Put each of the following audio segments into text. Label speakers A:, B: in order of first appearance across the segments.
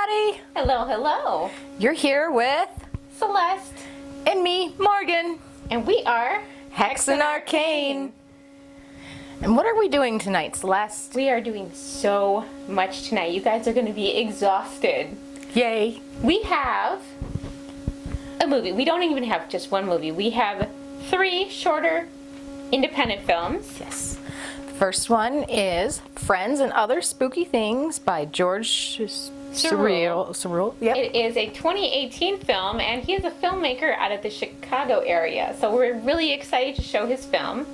A: everybody!
B: Hello, hello.
A: You're here with
B: Celeste.
A: and me, Morgan.
B: And we are
A: Hexen Arcane. And what are we doing tonight, Celeste?
B: We are doing so much tonight. You guys are going to be exhausted.
A: Yay!
B: We have a movie. We don't even have just one movie. We have 3 shorter independent films.
A: Yes. The first one is Friends and Other Spooky Things by George Surreal. Yep.
B: It is a 2018 film, and he is a filmmaker out of the Chicago area. So we're really excited to show his film.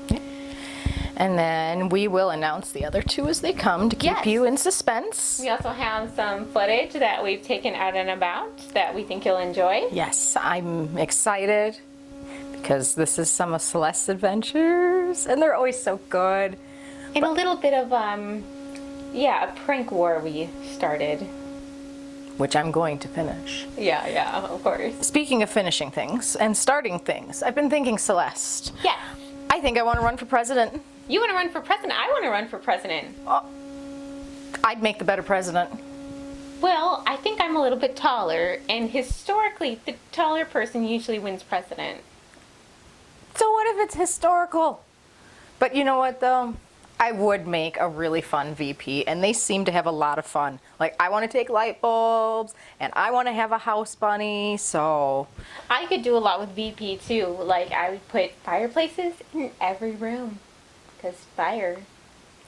A: And then we will announce the other 2 as they come to keep you in suspense.
B: We also have some footage that we've taken out and about that we think you'll enjoy.
A: Yes, I'm excited because this is some of Celeste's adventures, and they're always so good.
B: And a little bit of, a prank war we started.
A: Which I'm going to finish.
B: Yeah, of course.
A: Speaking of finishing things and starting things, I've been thinking, Celeste.
B: Yeah.
A: I think I want to run for president.
B: You want to run for president? I want to run for president.
A: I'd make the better president.
B: Well, I think I'm a little bit taller, and historically, the taller person usually wins president.
A: So what if it's historical? But you know what, though? I would make a really fun VP, and they seem to have a lot of fun. Like, I want to take light bulbs, and I want to have a house bunny, so...
B: I could do a lot with VP, too. Like, I would put fireplaces in every room, because fire.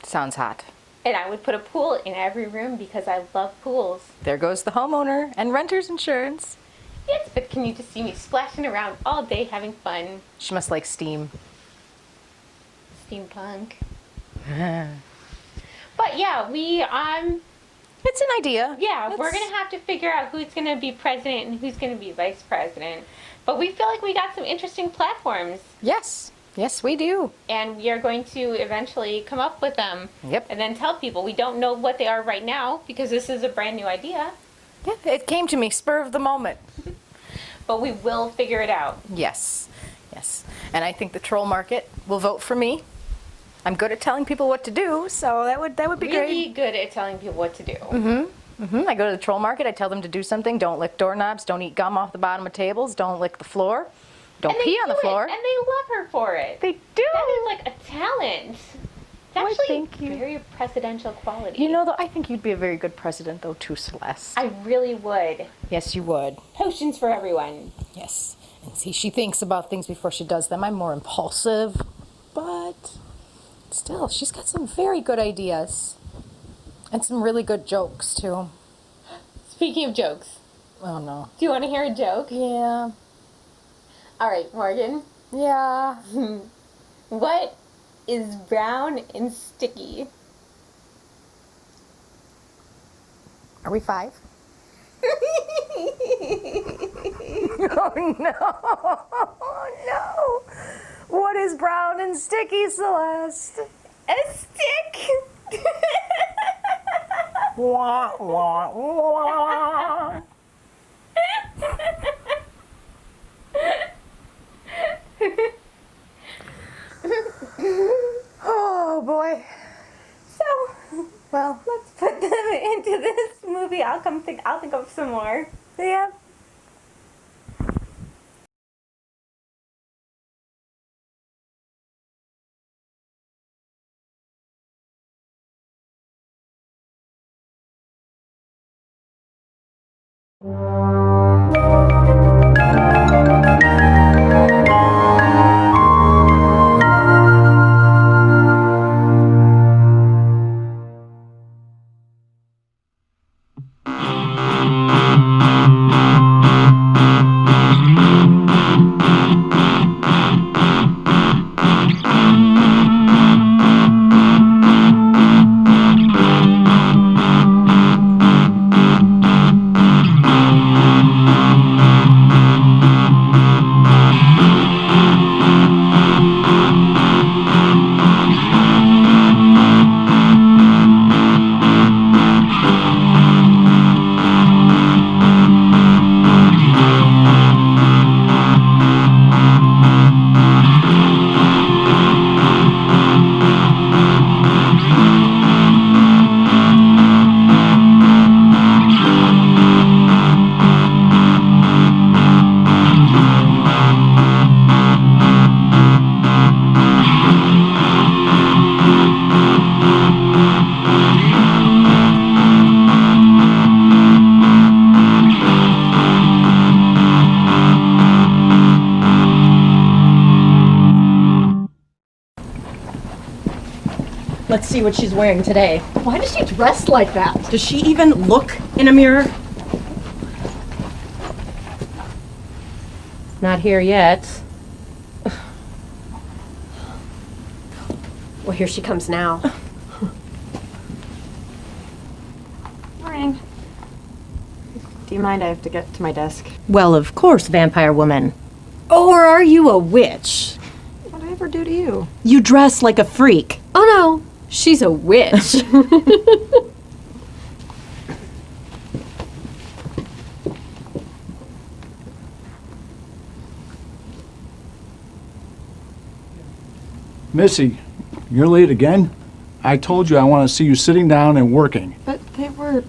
A: Sounds hot.
B: And I would put a pool in every room, because I love pools.
A: There goes the homeowner and renter's insurance.
B: Yes, but can you just see me splashing around all day having fun?
A: She must like steam.
B: Steampunk. But yeah,
A: it's an idea.
B: Yeah, we're going to have to figure out who's going to be president and who's going to be vice president. But we feel like we got some interesting platforms.
A: Yes, we do.
B: And we are going to eventually come up with them.
A: Yep.
B: And then tell people. We don't know what they are right now because this is a brand new idea.
A: Yeah, it came to me, spur of the moment.
B: But we will figure it out.
A: Yes. And I think the troll market will vote for me. I'm good at telling people what to do, so that would be great.
B: Really good at telling people what to do.
A: I go to the troll market, I tell them to do something. Don't lick doorknobs, don't eat gum off the bottom of tables, don't lick the floor, don't pee on the floor.
B: And they love her for it.
A: They do.
B: That is like a talent. It's actually
A: thank you.
B: Very presidential quality.
A: You know, though, I think you'd be a very good president, though, too, Celeste.
B: I really would.
A: Yes, you would.
B: Potions for everyone.
A: Yes. And see, she thinks about things before she does them. I'm more impulsive, but... still, she's got some very good ideas. And some really good jokes, too.
B: Speaking of jokes.
A: Oh, no.
B: Do you want to hear a joke?
A: Yeah.
B: All right, Morgan.
A: Yeah.
B: What is brown and sticky?
A: Are we 5? Oh, no. Oh, no. What is brown and sticky, Celeste?
B: A stick!
A: Wah, wah, wah. Oh, boy.
B: So, well, let's put them into this movie. I'll think of some more.
A: Yeah.
C: Let's see what she's wearing today.
D: Why does she dress like that?
C: Does she even look in a mirror? Not here yet.
D: Well, here she comes now.
E: Morning. Do you mind? I have to get to my desk.
C: Well, of course, vampire woman.
D: Or are you a witch?
E: What did I ever do to you?
C: You dress like a freak.
D: Oh no, she's a witch.
F: Missy, you're late again? I told you I want to see you sitting down and working.
E: But they were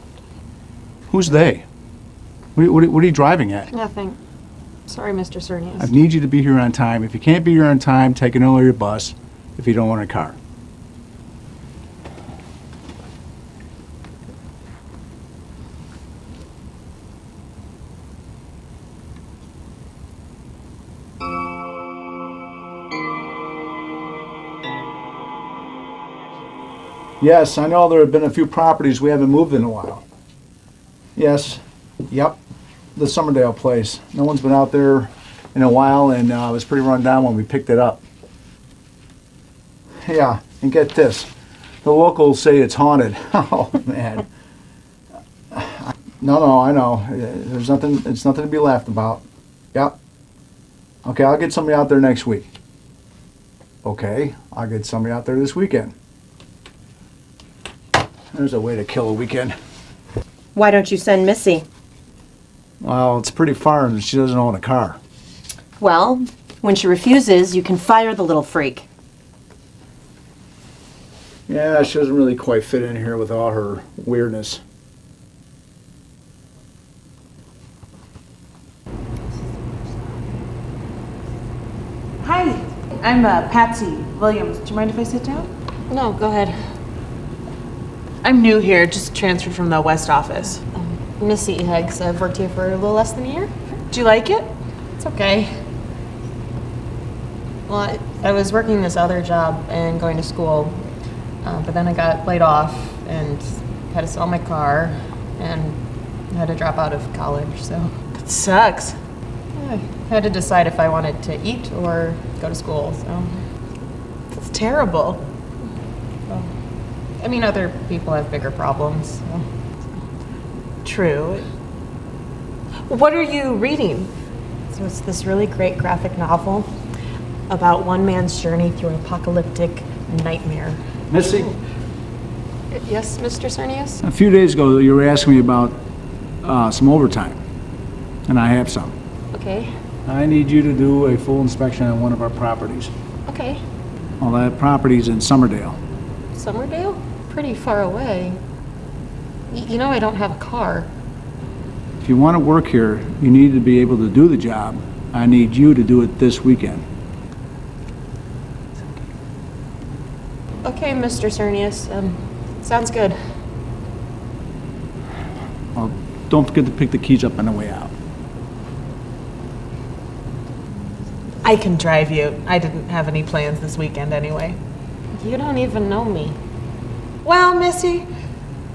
F: Who's they? What are you driving at?
E: nothing. Sorry, Mr.
F: I
E: Cernius.
F: need you to be here on time. If you can't be here on time, take an earlier bus if you don't want a car. Yes, I know there have been a few properties we haven't moved in a while. Yes, yep, the Summerdale place. No one's been out there in a while, and it was pretty run down when we picked it up. Yeah, and get this, the locals say it's haunted. Oh, man. No, I know. There's nothing, it's nothing to be laughed about. Yep. Okay, I'll get somebody out there next week. Okay, I'll get somebody out there this weekend. There's a way to kill a weekend.
C: Why don't you send Missy?
F: Well, it's pretty far and she doesn't own a car.
C: Well, when she refuses, you can fire the little freak.
F: Yeah, she doesn't really quite fit in here with all her weirdness.
G: Hi, I'm Patsy Williams. Do you mind if I sit down?
E: No, go ahead.
G: I'm new here, just transferred from the West office.
E: Missy Heggs. I've worked here for a little less than a year.
G: Do you like it?
E: It's okay. Well, I was working this other job and going to school, but then I got laid off and had to sell my car and had to drop out of college, so
G: That sucks.
E: I had to decide if I wanted to eat or go to school, so.
G: That's terrible.
E: I mean, other people have bigger problems, so.
G: True. What are you reading?
E: So it's this really great graphic novel about one man's journey through an apocalyptic nightmare.
F: Missy,
E: Yes, Mr. Cernius?
F: a few days ago you were asking me about some overtime, and I have some.
E: Okay,
F: I need you to do a full inspection on one of our properties.
E: okay.
F: Well, that property's in Summerdale.
E: Summerdale? Pretty far away. You know I don't have a car.
F: If you want to work here, you need to be able to do the job. I need you to do it this weekend.
E: Okay, Mr. Cernius. Sounds good.
F: Well, don't forget to pick the keys up on the way out.
G: I can drive you. I didn't have any plans this weekend anyway.
E: You don't even know me.
G: Well, Missy,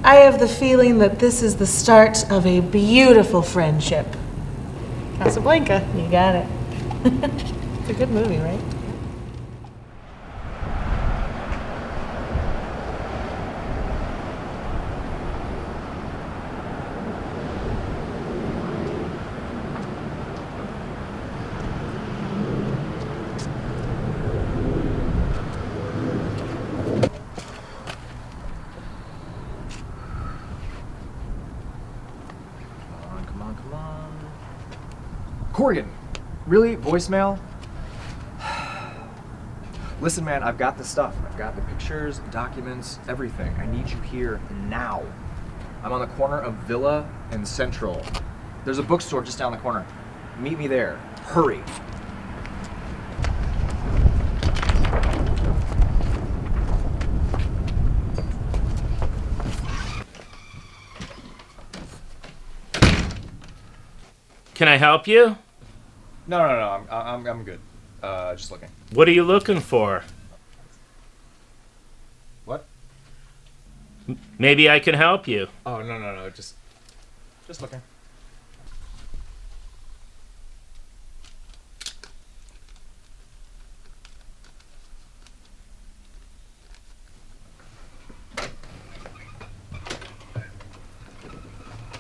G: I have the feeling that this is the start of a beautiful friendship.
E: Casablanca.
G: You got it. It's a good movie, right?
H: Come on. Corrigan, really? Voicemail? Listen, man, I've got the stuff. I've got the pictures, documents, everything. I need you here now. I'm on the corner of Villa and Central. There's a bookstore just down the corner. Meet me there. Hurry.
I: Can I help you?
H: No, I'm good. Just looking.
I: What are you looking for?
H: What?
I: Maybe I can help you.
H: Oh, no. Just looking.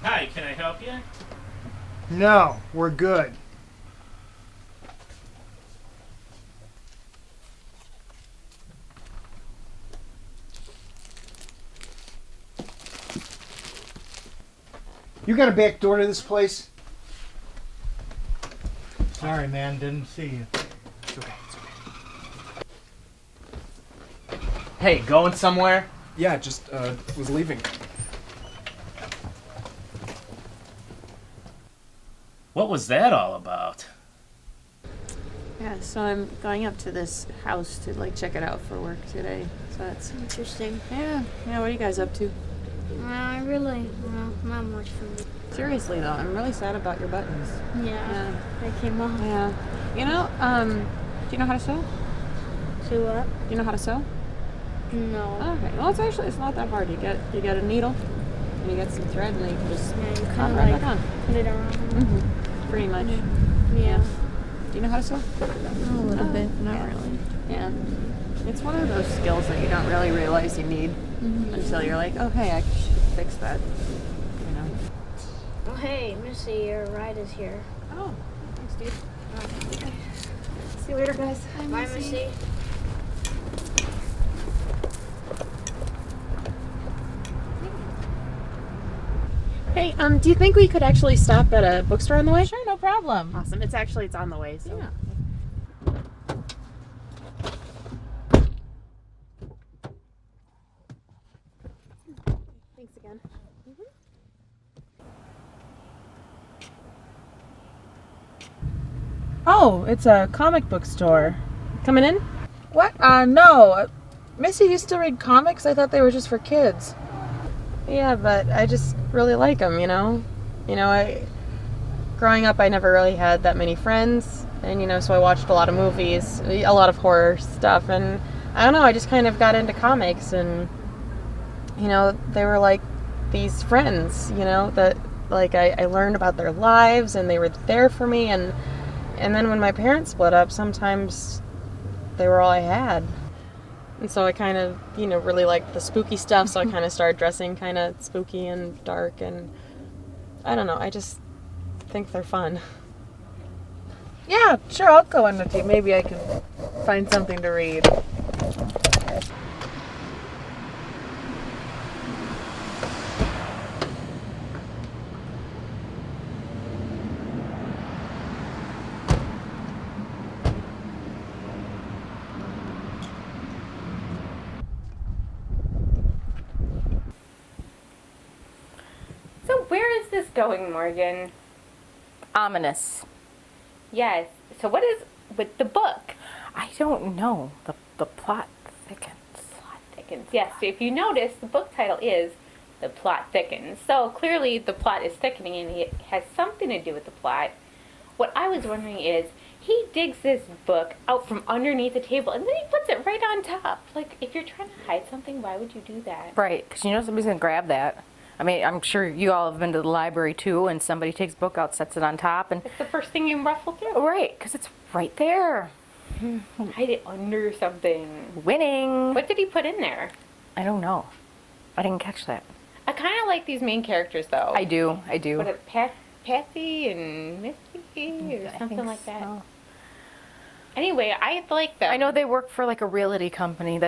I: Hi, can I help you?
J: No, we're good. You got a back door to this place? Sorry, man, didn't see you.
H: It's okay. Hey, going somewhere? Yeah, just was leaving.
I: What was that all about?
K: Yeah, so I'm going up to this house to like check it out for work today. So that's
L: interesting.
K: Yeah. What are you guys up to?
L: Not much for me.
K: Seriously though, I'm really sad about your buttons.
L: Yeah. They came off.
K: Yeah. You know, do you know how to sew?
L: Do what?
K: Do you know how to sew?
L: No.
K: Okay. Well, it's not that hard. You get a needle, and you get some thread, and then you can just
L: You
K: put
L: kind of
K: right
L: like
K: back on.
L: put it around.
K: Mm-hmm. Pretty much.
L: Yeah.
K: Do you know how to sew?
L: A little bit, not really.
K: Yeah. It's one of those skills that you don't really realize you need until you're like, oh, hey, I should fix that. You know.
L: Oh, hey, Missy, your ride is here.
K: Oh, thanks, dude.
L: Okay.
K: See you later, guys.
L: Bye, Missy.
K: Hey, do you think we could actually stop at a bookstore on the way?
E: Sure, no problem.
K: Awesome. It's on the way, so.
E: Yeah.
K: Thanks again.
E: Oh, it's a comic book store.
K: Coming in?
E: What? No. Missy used to read comics. I thought they were just for kids.
K: Yeah, but I just really like them, you know? Growing up, I never really had that many friends. And, so I watched a lot of movies, a lot of horror stuff. And I don't know, I just kind of got into comics. And, they were like these friends, that like I learned about their lives and they were there for me. And then when my parents split up, sometimes they were all I had. And so I kind of, really liked the spooky stuff. So I kind of started dressing kind of spooky and dark. And I don't know, I just think they're fun.
E: Yeah, sure, I'll go in with you. Maybe I can find something to read.
B: So where is this going, Morgan?
A: Ominous.
B: Yes. So what is with the book?
A: I don't know. The plot thickens.
B: Plot thickens. Yes. So if you notice, the book title is The Plot Thickens. So clearly the plot is thickening and it has something to do with the plot. What I was wondering is, he digs this book out from underneath the table and then he puts it right on top. Like, if you're trying to hide something, why would you do that?
A: Right, because somebody's going to grab that. I mean, I'm sure you all have been to the library too, and somebody takes a book out, sets it on top, and
B: It's the first thing you ruffle through.
A: right, because it's right there.
B: Hide it under something.
A: Winning.
B: What did he put in there?
A: I don't know. I didn't catch that.
B: I kind of like these main characters, though.
A: I do.
B: What, Patsy and Misty or something like that.
A: So.
B: Anyway, I like them.
A: I know they work for like a realty company.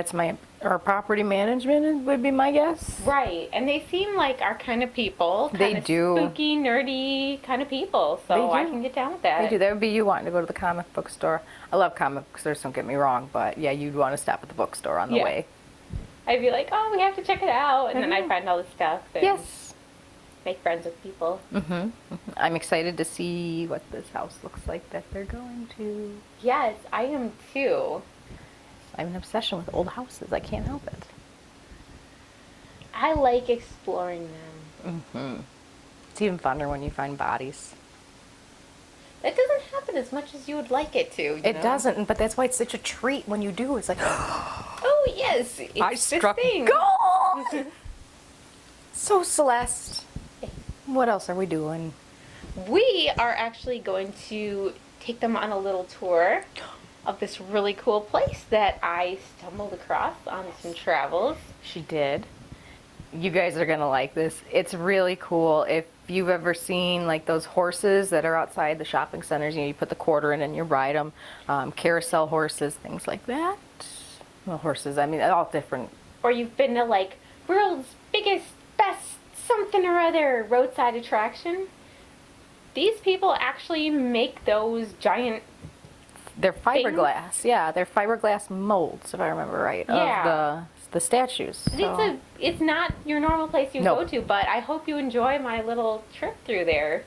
A: Or property management would be my guess.
B: Right, and they seem like our kind of people.
A: They do.
B: Spooky, nerdy kind of people, so
A: They do.
B: I can get down with that.
A: They do. That would be you wanting to go to the comic book store. I love comic book stores, don't get me wrong, but yeah, you'd want to stop at the bookstore on the
B: Yeah.
A: way.
B: I'd be like, oh, we have to check it out, and then I'd find all this stuff and
A: Yes.
B: make friends with people.
A: Mm-hmm. I'm excited to see what this house looks like that they're going to.
B: Yes, I am too.
A: I have an obsession with old houses. I can't help it.
B: I like exploring them.
A: Mm-hmm. It's even funner when you find bodies.
B: It doesn't happen as much as you would like it to.
A: It doesn't, but that's why it's such a treat when you do. It's like,
B: Oh yes, it's
A: I
B: this
A: struck
B: thing.
A: gold. So, Celeste, what else are we doing?
B: We are actually going to take them on a little tour of this really cool place that I stumbled across on some travels.
A: She did. You guys are gonna like this. It's really cool. If you've ever seen like those horses that are outside the shopping centers, you put the quarter in and you ride them. Carousel horses, things like that. Well, horses, I mean, all different.
B: Or you've been to like world's biggest, best something or other roadside attraction. These people actually make those giant.
A: They're fiberglass. Yeah, they're fiberglass molds, if I remember right, of the statues. So.
B: It's not your normal place you
A: Nope.
B: go to, but I hope you enjoy my little trip through there.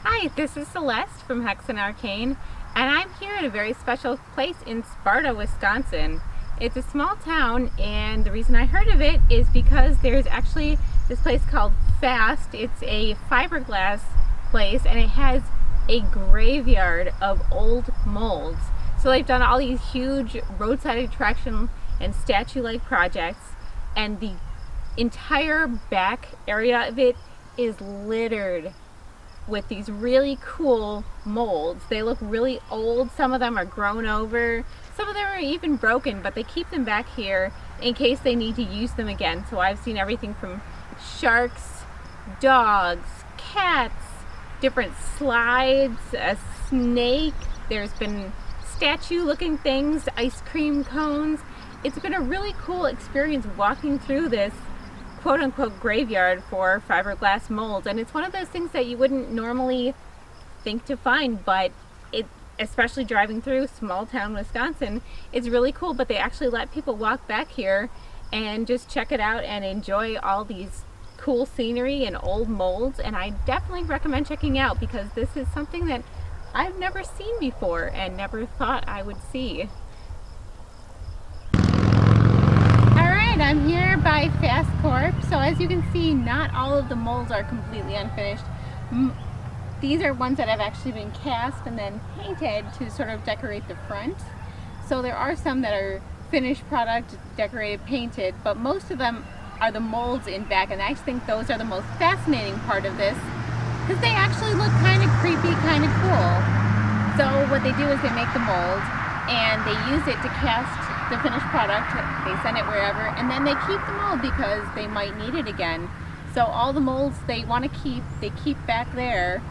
B: Hi, this is Celeste from Hexen Arcane, and I'm here at a very special place in Sparta, Wisconsin. It's a small town, and the reason I heard of it is because there's actually this place called Fast. It's a fiberglass place, and it has a graveyard of old molds. So they've done all these huge roadside attraction and statue-like projects, and the entire back area of it is littered with these really cool molds. They look really old. Some of them are grown over. Some of them are even broken, but they keep them back here in case they need to use them again. So I've seen everything from sharks, dogs, cats, different slides, a snake. There's been statue-looking things, ice cream cones. It's been a really cool experience walking through this quote-unquote graveyard for fiberglass molds, and it's one of those things that you wouldn't normally think to find, but it, especially driving through small town Wisconsin, it's really cool. But they actually let people walk back here and just check it out and enjoy all these cool scenery and old molds, and I definitely recommend checking out because this is something that I've never seen before and never thought I would see. Alright, I'm here by Fast Corp. So as you can see, not all of the molds are completely unfinished. These are ones that have actually been cast and then painted to sort of decorate the front. So there are some that are finished product, decorated, painted, but most of them are the molds in back, and I think those are the most fascinating part of this because they actually look kind of creepy, kind of cool. So what they do is they make the mold and they use it to cast the finished product. They send it wherever, and then they keep the mold because they might need it again. So all the molds they want to keep, they keep back there,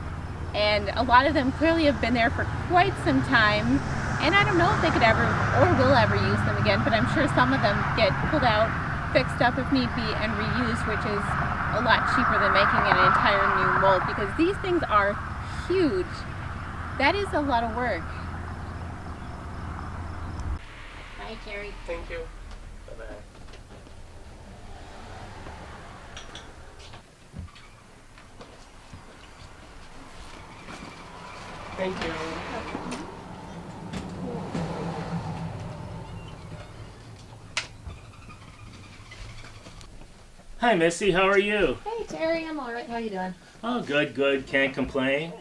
B: and a lot of them clearly have been there for quite some time, and I don't know if they could ever or will ever use them again, but I'm sure some of them get pulled out, fixed up if need be, and reused, which is a lot cheaper than making an entire new mold because these things are huge. That is a lot of work. Bye, Terry.
I: Thank you. Bye-bye. Thank you. Hi, Missy. How are you?
K: Hey, Terry. I'm all right. How you doing?
I: Oh, good, good. Can't complain.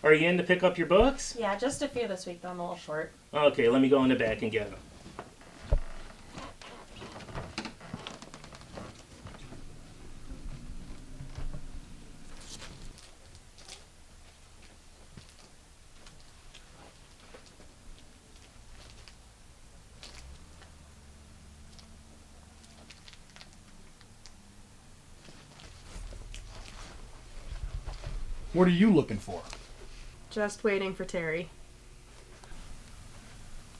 I: Are you in to pick up your books?
K: Yeah, just a few this week, though I'm a little short.
I: Okay, let me go in the back and get them.
J: What are you looking for?
K: Just waiting for Terry.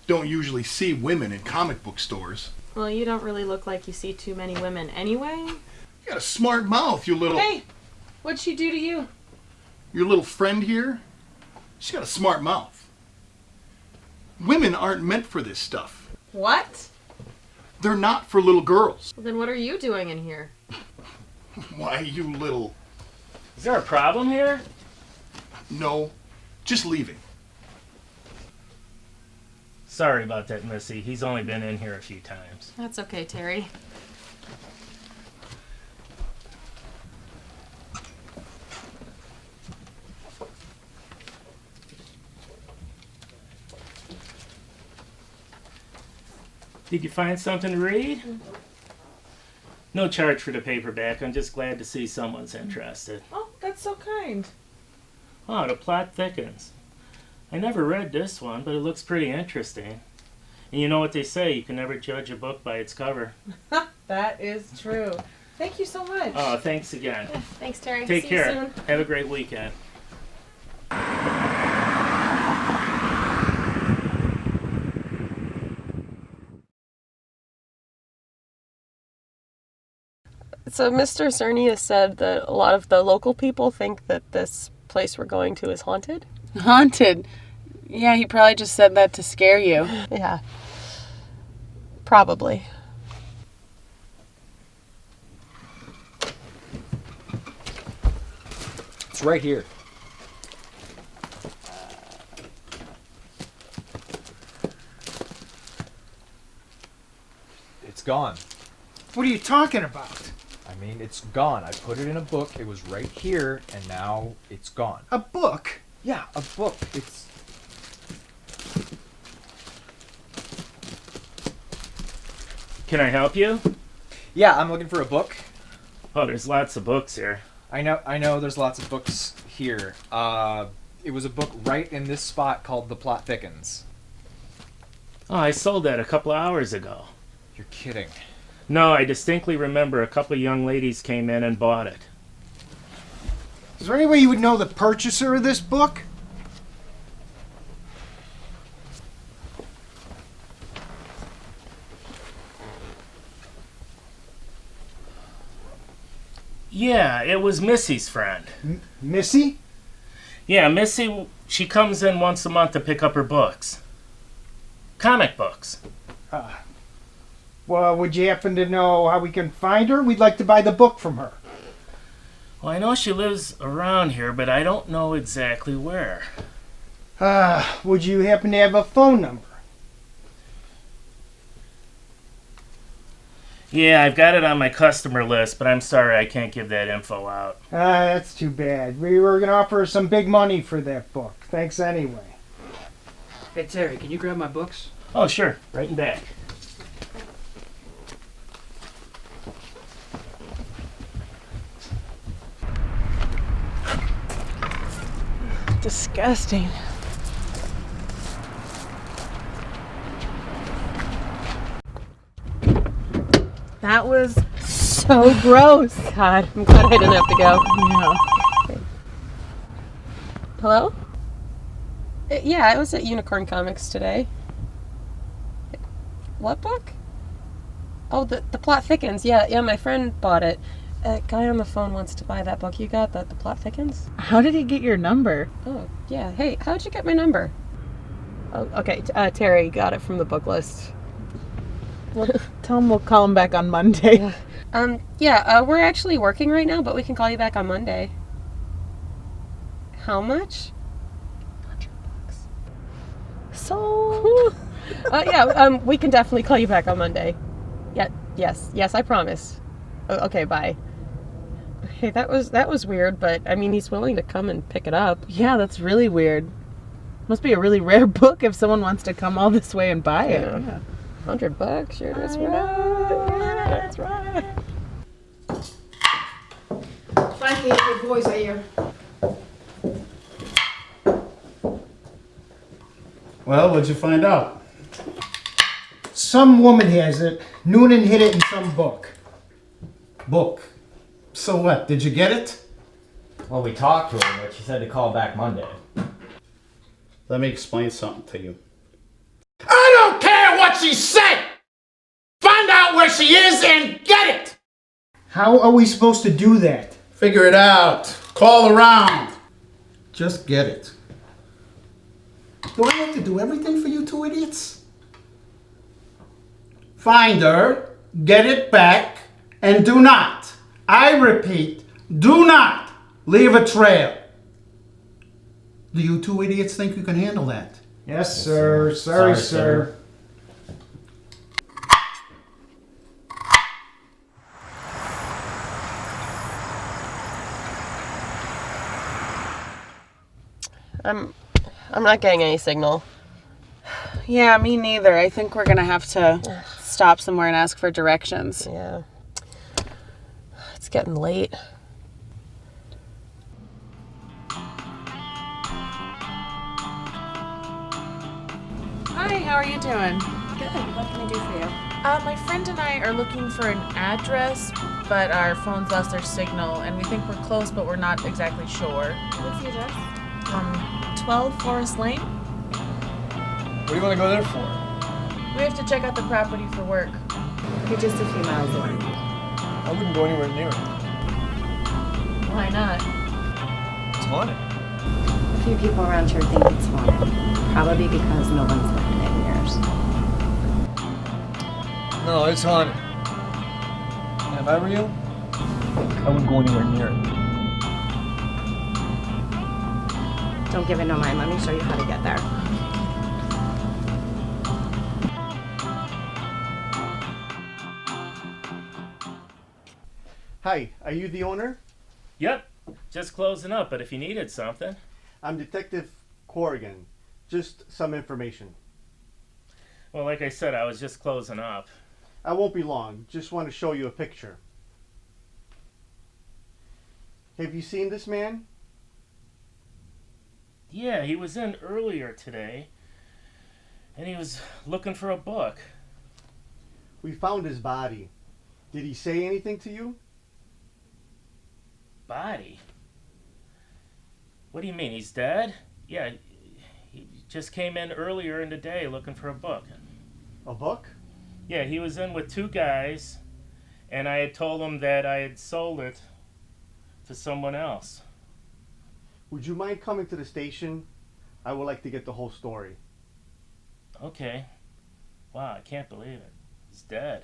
J: Don't usually see women in comic book stores.
K: Well, you don't really look like you see too many women anyway.
J: You got a smart mouth, you little...
K: Hey! What'd she do to you?
J: Your little friend here? She's got a smart mouth. Women aren't meant for this stuff.
K: What?
J: They're not for little girls.
K: Well, then what are you doing in here?
J: Why, you little...
I: Is there a problem here?
J: No, just leaving.
I: Sorry about that, Missy. He's only been in here a few times.
K: That's okay, Terry.
I: Did you find something to read? No charge for the paperback. I'm just glad to see someone's interested.
G: Oh, that's so kind.
I: Oh, the plot thickens. I never read this one, but it looks pretty interesting. And you know what they say, you can never judge a book by its cover.
G: That is true. Thank you so much.
I: Oh, thanks again.
K: Thanks, Terry.
I: Take
K: See
I: care.
K: you soon.
I: Have a great weekend.
K: So Mr. Cerny has said that a lot of the local people think that this place we're going to is haunted.
M: Haunted? Yeah, he probably just said that to scare you.
K: Yeah. Probably.
H: It's right here. It's gone.
N: What are you talking about?
H: I mean, it's gone. I put it in a book. It was right here, and now it's gone.
N: A book?
H: Yeah, a book. It's...
I: Can I help you?
H: Yeah, I'm looking for a book.
I: Oh, there's lots of books here.
H: I know there's lots of books here. It was a book right in this spot called The Plot Thickens.
I: Oh, I sold that a couple of hours ago.
H: You're kidding.
I: No, I distinctly remember a couple of young ladies came in and bought it.
N: Is there any way you would know the purchaser of this book?
I: Yeah, it was Missy's friend.
N: Missy?
I: Yeah, Missy, she comes in once a month to pick up her books. Comic books.
N: Well, would you happen to know how we can find her? We'd like to buy the book from her.
I: Well, I know she lives around here, but I don't know exactly where.
N: Would you happen to have a phone number?
I: Yeah, I've got it on my customer list, but I'm sorry I can't give that info out.
N: That's too bad. We were going to offer her some big money for that book. Thanks anyway.
O: Hey, Terry, can you grab my books?
I: Oh, sure. Right in back.
M: Disgusting. That was so gross.
K: God, I'm glad I didn't have to go.
M: Yeah.
K: Okay. Hello? Yeah, I was at Unicorn Comics today. What book? Oh, the Plot Thickens. Yeah, my friend bought it. A guy on the phone wants to buy that book you got, the Plot Thickens.
M: How did he get your number?
K: Oh, yeah. Hey, how'd you get my number? Oh, okay. Terry got it from the book list.
M: Well, tell him we'll call him back on Monday.
K: We're actually working right now, but we can call you back on Monday. How much? $100.
M: So...
K: we can definitely call you back on Monday. Yeah, yes, I promise. Okay, bye. Hey, that was weird, but I mean, he's willing to come and pick it up.
M: Yeah, that's really weird. Must be a really rare book if someone wants to come all this way and buy it.
K: Yeah. $100, sure, that's right.
M: Yeah, that's right.
D: Finally, your boys are here.
N: Well, what'd you find out? Some woman has it. Noonan hid it in some book.
J: Book. So what? Did you get it?
P: Well, we talked to her, but she said to call back Monday.
J: Let me explain something to you. I don't care what she said! Find out where she is and get it!
N: How are we supposed to do that?
J: Figure it out. Call around. Just get it. Do I have to do everything for you two idiots? Find her, get it back, and do not, I repeat, do not leave a trail. Do you two idiots think you can handle that?
N: Yes, sir. Sorry, sir.
K: I'm not getting any signal.
M: Yeah, me neither. I think we're gonna have to stop somewhere and ask for directions.
K: Yeah. getting late.
E: Hi, how are you doing?
K: Good. What can I do for you?
E: My friend and I are looking for an address, but our phones lost their signal, and we think we're close, but we're not exactly sure.
L: What's the address?
E: 12 Forest Lane?
H: What do you want to go there for?
E: We have to check out the property for work.
K: You're just a few miles away.
H: I wouldn't go anywhere near it.
E: Why not?
H: It's haunted.
K: A few people around here think it's haunted. Probably because no one's lived in it in years.
H: No, it's haunted. And if I were you, I wouldn't go anywhere near it.
K: Don't give it no mind. Let me show you how to get there.
N: Hi, are you the owner?
I: Yep, just closing up, but if you needed something.
N: I'm Detective Corrigan. Just some information.
I: Well, like I said, I was just closing up.
N: I won't be long. Just want to show you a picture. Have you seen this man?
I: Yeah, he was in earlier today, and he was looking for a book.
N: We found his body. Did he say anything to you?
I: Body? What do you mean, he's dead? Yeah, he just came in earlier in the day looking for a book.
N: A book?
I: Yeah, he was in with two guys, and I had told him that I had sold it to someone else.
N: Would you mind coming to the station? I would like to get the whole story.
I: Okay. Wow, I can't believe it. He's dead.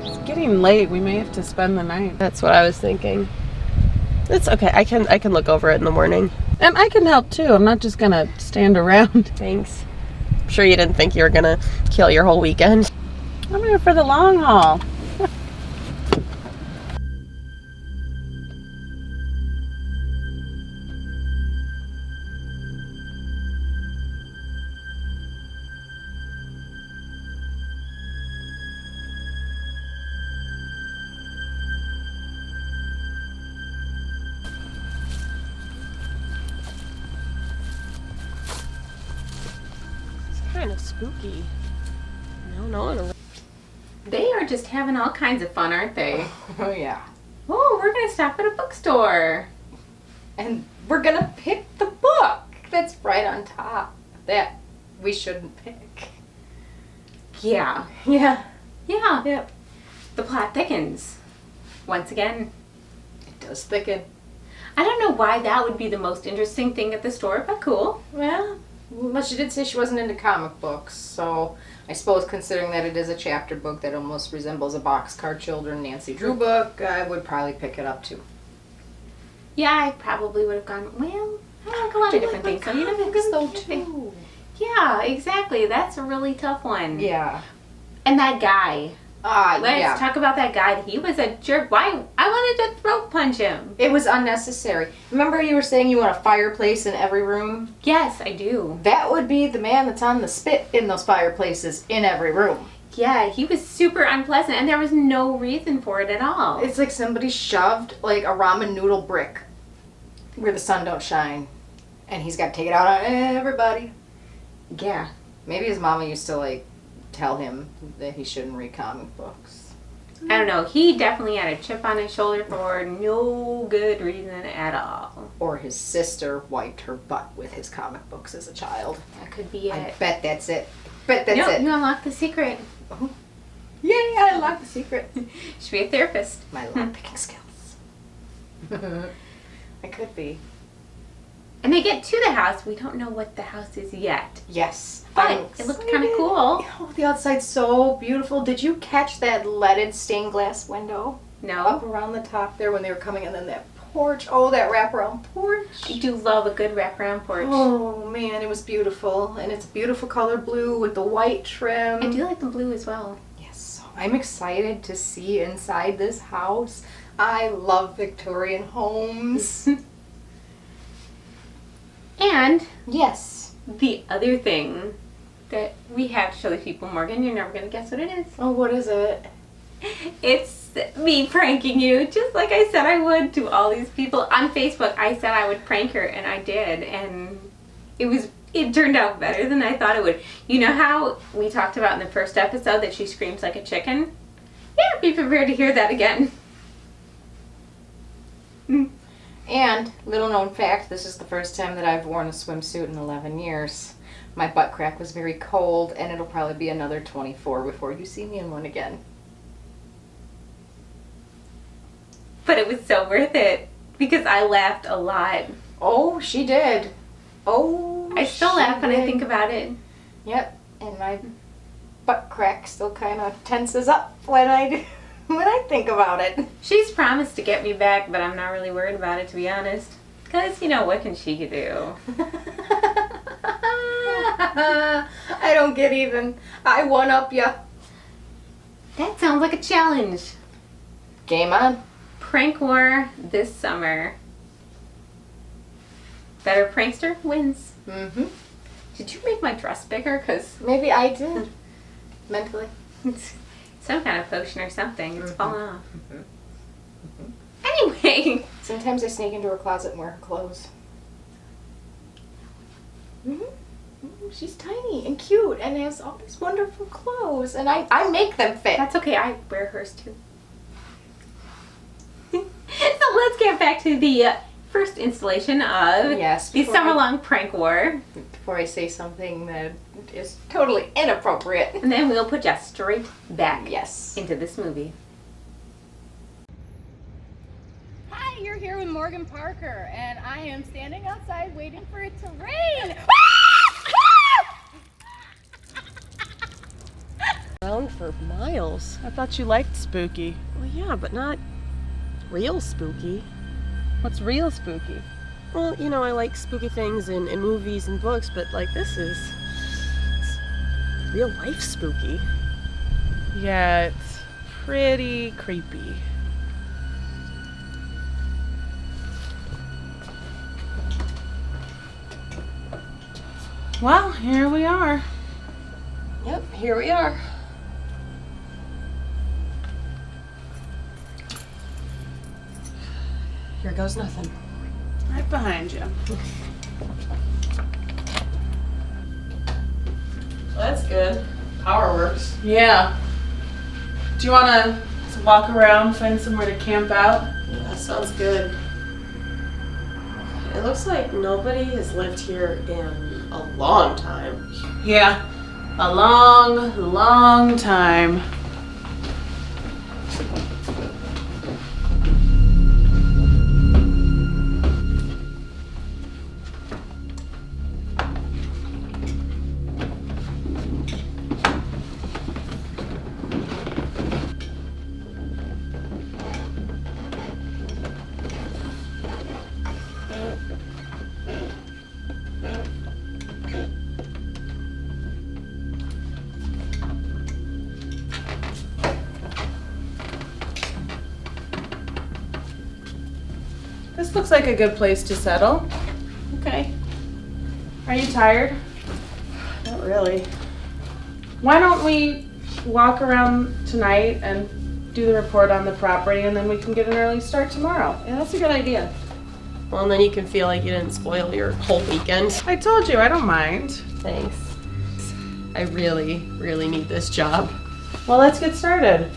E: It's getting late. We may have to spend the night.
K: That's what I was thinking. It's okay. I can look over it in the morning.
E: And I can help too. I'm not just gonna stand around.
K: Thanks. I'm sure you didn't think you were gonna kill your whole weekend.
E: I'm here for the long haul.
K: Kind of spooky. No.
B: They are just having all kinds of fun, aren't they?
A: Oh, yeah.
B: Oh, we're gonna stop at a bookstore.
A: And we're gonna pick the book that's right on top that we shouldn't pick.
B: Yeah.
A: Yeah.
B: Yeah.
A: Yep.
B: The plot thickens. Once again.
A: It does thicken.
B: I don't know why that would be the most interesting thing at the store, but cool.
A: Well, she did say she wasn't into comic books, so I suppose considering that it is a chapter book that almost resembles a Boxcar Children Nancy Drew book, I would probably pick it up too.
B: Yeah, I probably would have gone, well, I like a lot of different things. So you know,
A: comics though too.
B: Yeah, exactly. That's a really tough one.
A: Yeah.
B: And that guy. Let's
A: yeah.
B: talk about that guy. He was a jerk. Why? I wanted to throat punch him.
A: It was unnecessary. Remember you were saying you want a fireplace in every room?
B: Yes, I do.
A: That would be the man that's on the spit in those fireplaces in every room.
B: Yeah, he was super unpleasant, and there was no reason for it at all.
A: It's like somebody shoved like a ramen noodle brick where the sun don't shine, and he's got to take it out on everybody.
B: Yeah.
A: Maybe his mama used to like tell him that he shouldn't read comic books.
B: I don't know. He definitely had a chip on his shoulder for no good reason at all.
A: Or his sister wiped her butt with his comic books as a child.
B: That could be it.
A: I bet that's it. Bet that's
B: No,
A: it.
B: you unlocked the secret.
A: Yay, I unlocked the secret.
B: Should be a therapist.
A: My lockpicking skills. I could be.
B: And they get to the house. We don't know what the house is yet.
A: Yes.
B: But
A: I'm
B: it looked
A: excited.
B: kind of cool.
A: Oh, the outside's so beautiful. Did you catch that leaded stained glass window?
B: No.
A: Up around the top there when they were coming, and then that porch. Oh, that wraparound porch.
B: I do love a good wraparound porch.
A: Oh, man, it was beautiful. And it's a beautiful color blue with the white trim.
B: I do like the blue as well.
A: Yes. I'm excited to see inside this house. I love Victorian homes.
B: And
A: yes.
B: The other thing that we have to show the people, Morgan, you're never going to guess what it is.
A: Oh, what is it?
B: It's me pranking you, just like I said I would to all these people. On Facebook, I said I would prank her, and I did. And it turned out better than I thought it would. You know how we talked about in the first episode that she screams like a chicken? Yeah, be prepared to hear that again.
A: And, little known fact, this is the first time that I've worn a swimsuit in 11 years. My butt crack was very cold, and it'll probably be another 24 before you see me in one again.
B: But it was so worth it, because I laughed a lot.
A: Oh, she did. Oh,
B: I still laugh when I think about it.
A: Yep, and my butt crack still kind of tenses up when I think about it.
B: She's promised to get me back, but I'm not really worried about it, to be honest. Because, you know, what can she do?
A: I don't get even. I one-up ya.
B: That sounds like a challenge.
A: Game on.
B: Prank war this summer. Better prankster wins.
A: Mm-hmm.
B: Did you make my dress bigger? Because
A: maybe I did. Mentally.
B: Some kind of potion or something. It's falling off. Anyway.
A: Sometimes I sneak into her closet and wear her clothes. She's tiny and cute and has all these wonderful clothes. And I make them fit.
B: That's okay. I wear hers too. So let's get back to the first installation of the summer-long prank war.
A: Before I say something that is totally inappropriate.
B: And then we'll put you straight back
A: into
B: this movie.
Q: Hi, you're here with Morgan Parker, and I am standing outside waiting for it to rain.
C: Around for miles.
M: I thought you liked spooky.
C: Well, yeah, but not real spooky.
M: What's real spooky?
C: Well, you know, I like spooky things in movies and books, but like this is it's real life spooky.
M: Yeah, it's pretty creepy. Well, here we are.
C: Yep, here we are. Here goes nothing.
M: Right behind you.
K: Well, that's good. Power works.
M: Yeah. Do you want to walk around, find somewhere to camp out?
C: Yeah, that sounds good. It looks like nobody has lived here in a long time.
M: Yeah, a long, long time. This looks like a good place to settle.
C: Okay.
M: Are you tired?
C: Not really.
M: Why don't we walk around tonight and do the report on the property, and then we can get an early start tomorrow?
C: Yeah, that's a good idea. Well, and then you can feel like you didn't spoil your whole weekend.
M: I told you, I don't mind.
C: Thanks. I really, really need this job.
M: Well, let's get started.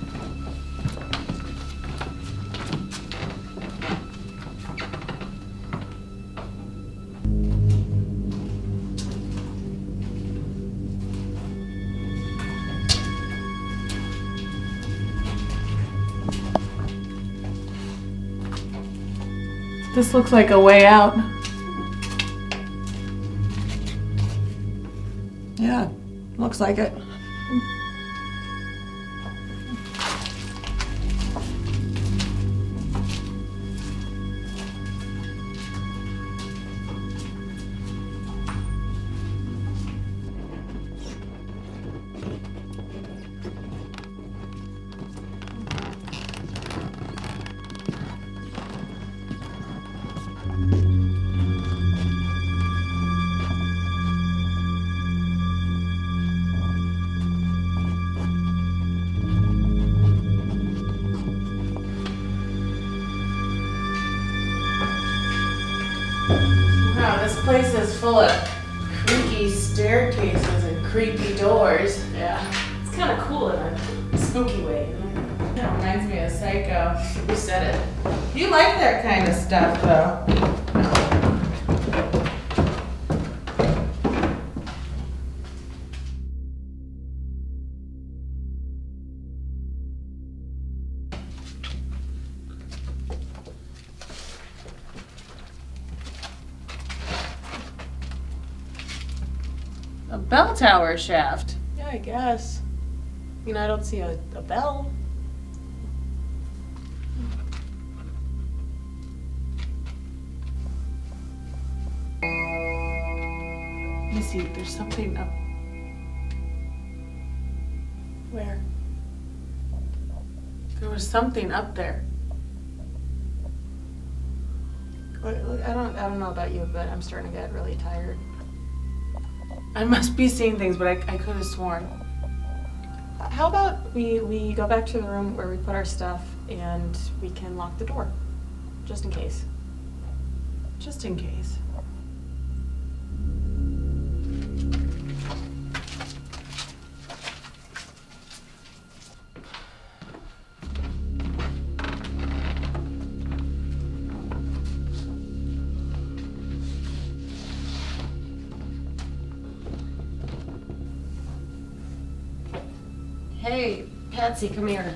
M: This looks like a way out.
E: Yeah, looks like it.
M: Wow, this place is full of creaky staircases and creepy doors. Yeah. It's kind of cool in a spooky way. Kind of reminds me of Psycho. Who said it? You like that kind of stuff, though. A bell tower shaft.
C: Yeah, I guess. You know, I don't see a bell.
M: Missy, there's something up.
C: Where?
M: There was something up there.
C: Look, I don't know about you, but I'm starting to get really tired.
M: I must be seeing things, but I could have sworn.
C: How about we go back to the room where we put our stuff and we can lock the door, just in case.
M: Just in case.
C: Hey, Patsy, come here.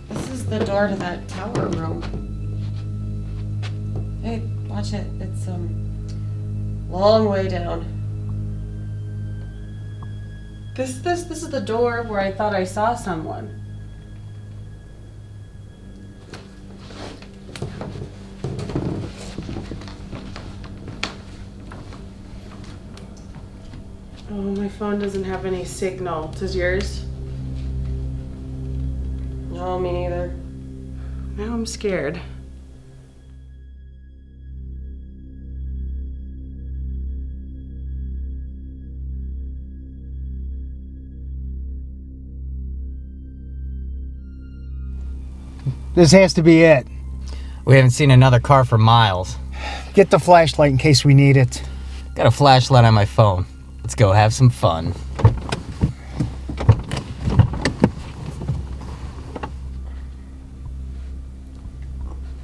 C: This is the door to that tower room. Hey, watch it. It's long way down.
M: This is the door where I thought I saw someone. Oh, my phone doesn't have any signal. Does yours?
C: No, me neither.
M: Now I'm scared.
N: This has to be it.
P: We haven't seen another car for miles.
N: Get the flashlight in case we need it.
P: Got a flashlight on my phone. Let's go have some fun.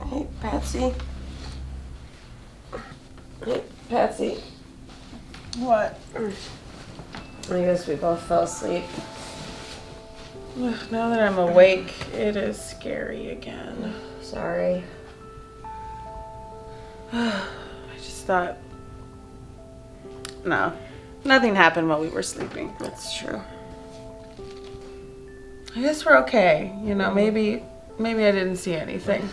C: Hey, Patsy. Hey, Patsy.
M: What?
C: I guess we both fell asleep.
M: Now that I'm awake, it is scary again.
C: Sorry.
M: I just thought... No. Nothing happened while we were sleeping.
C: That's true.
M: I guess we're okay. You know, maybe I didn't see anything.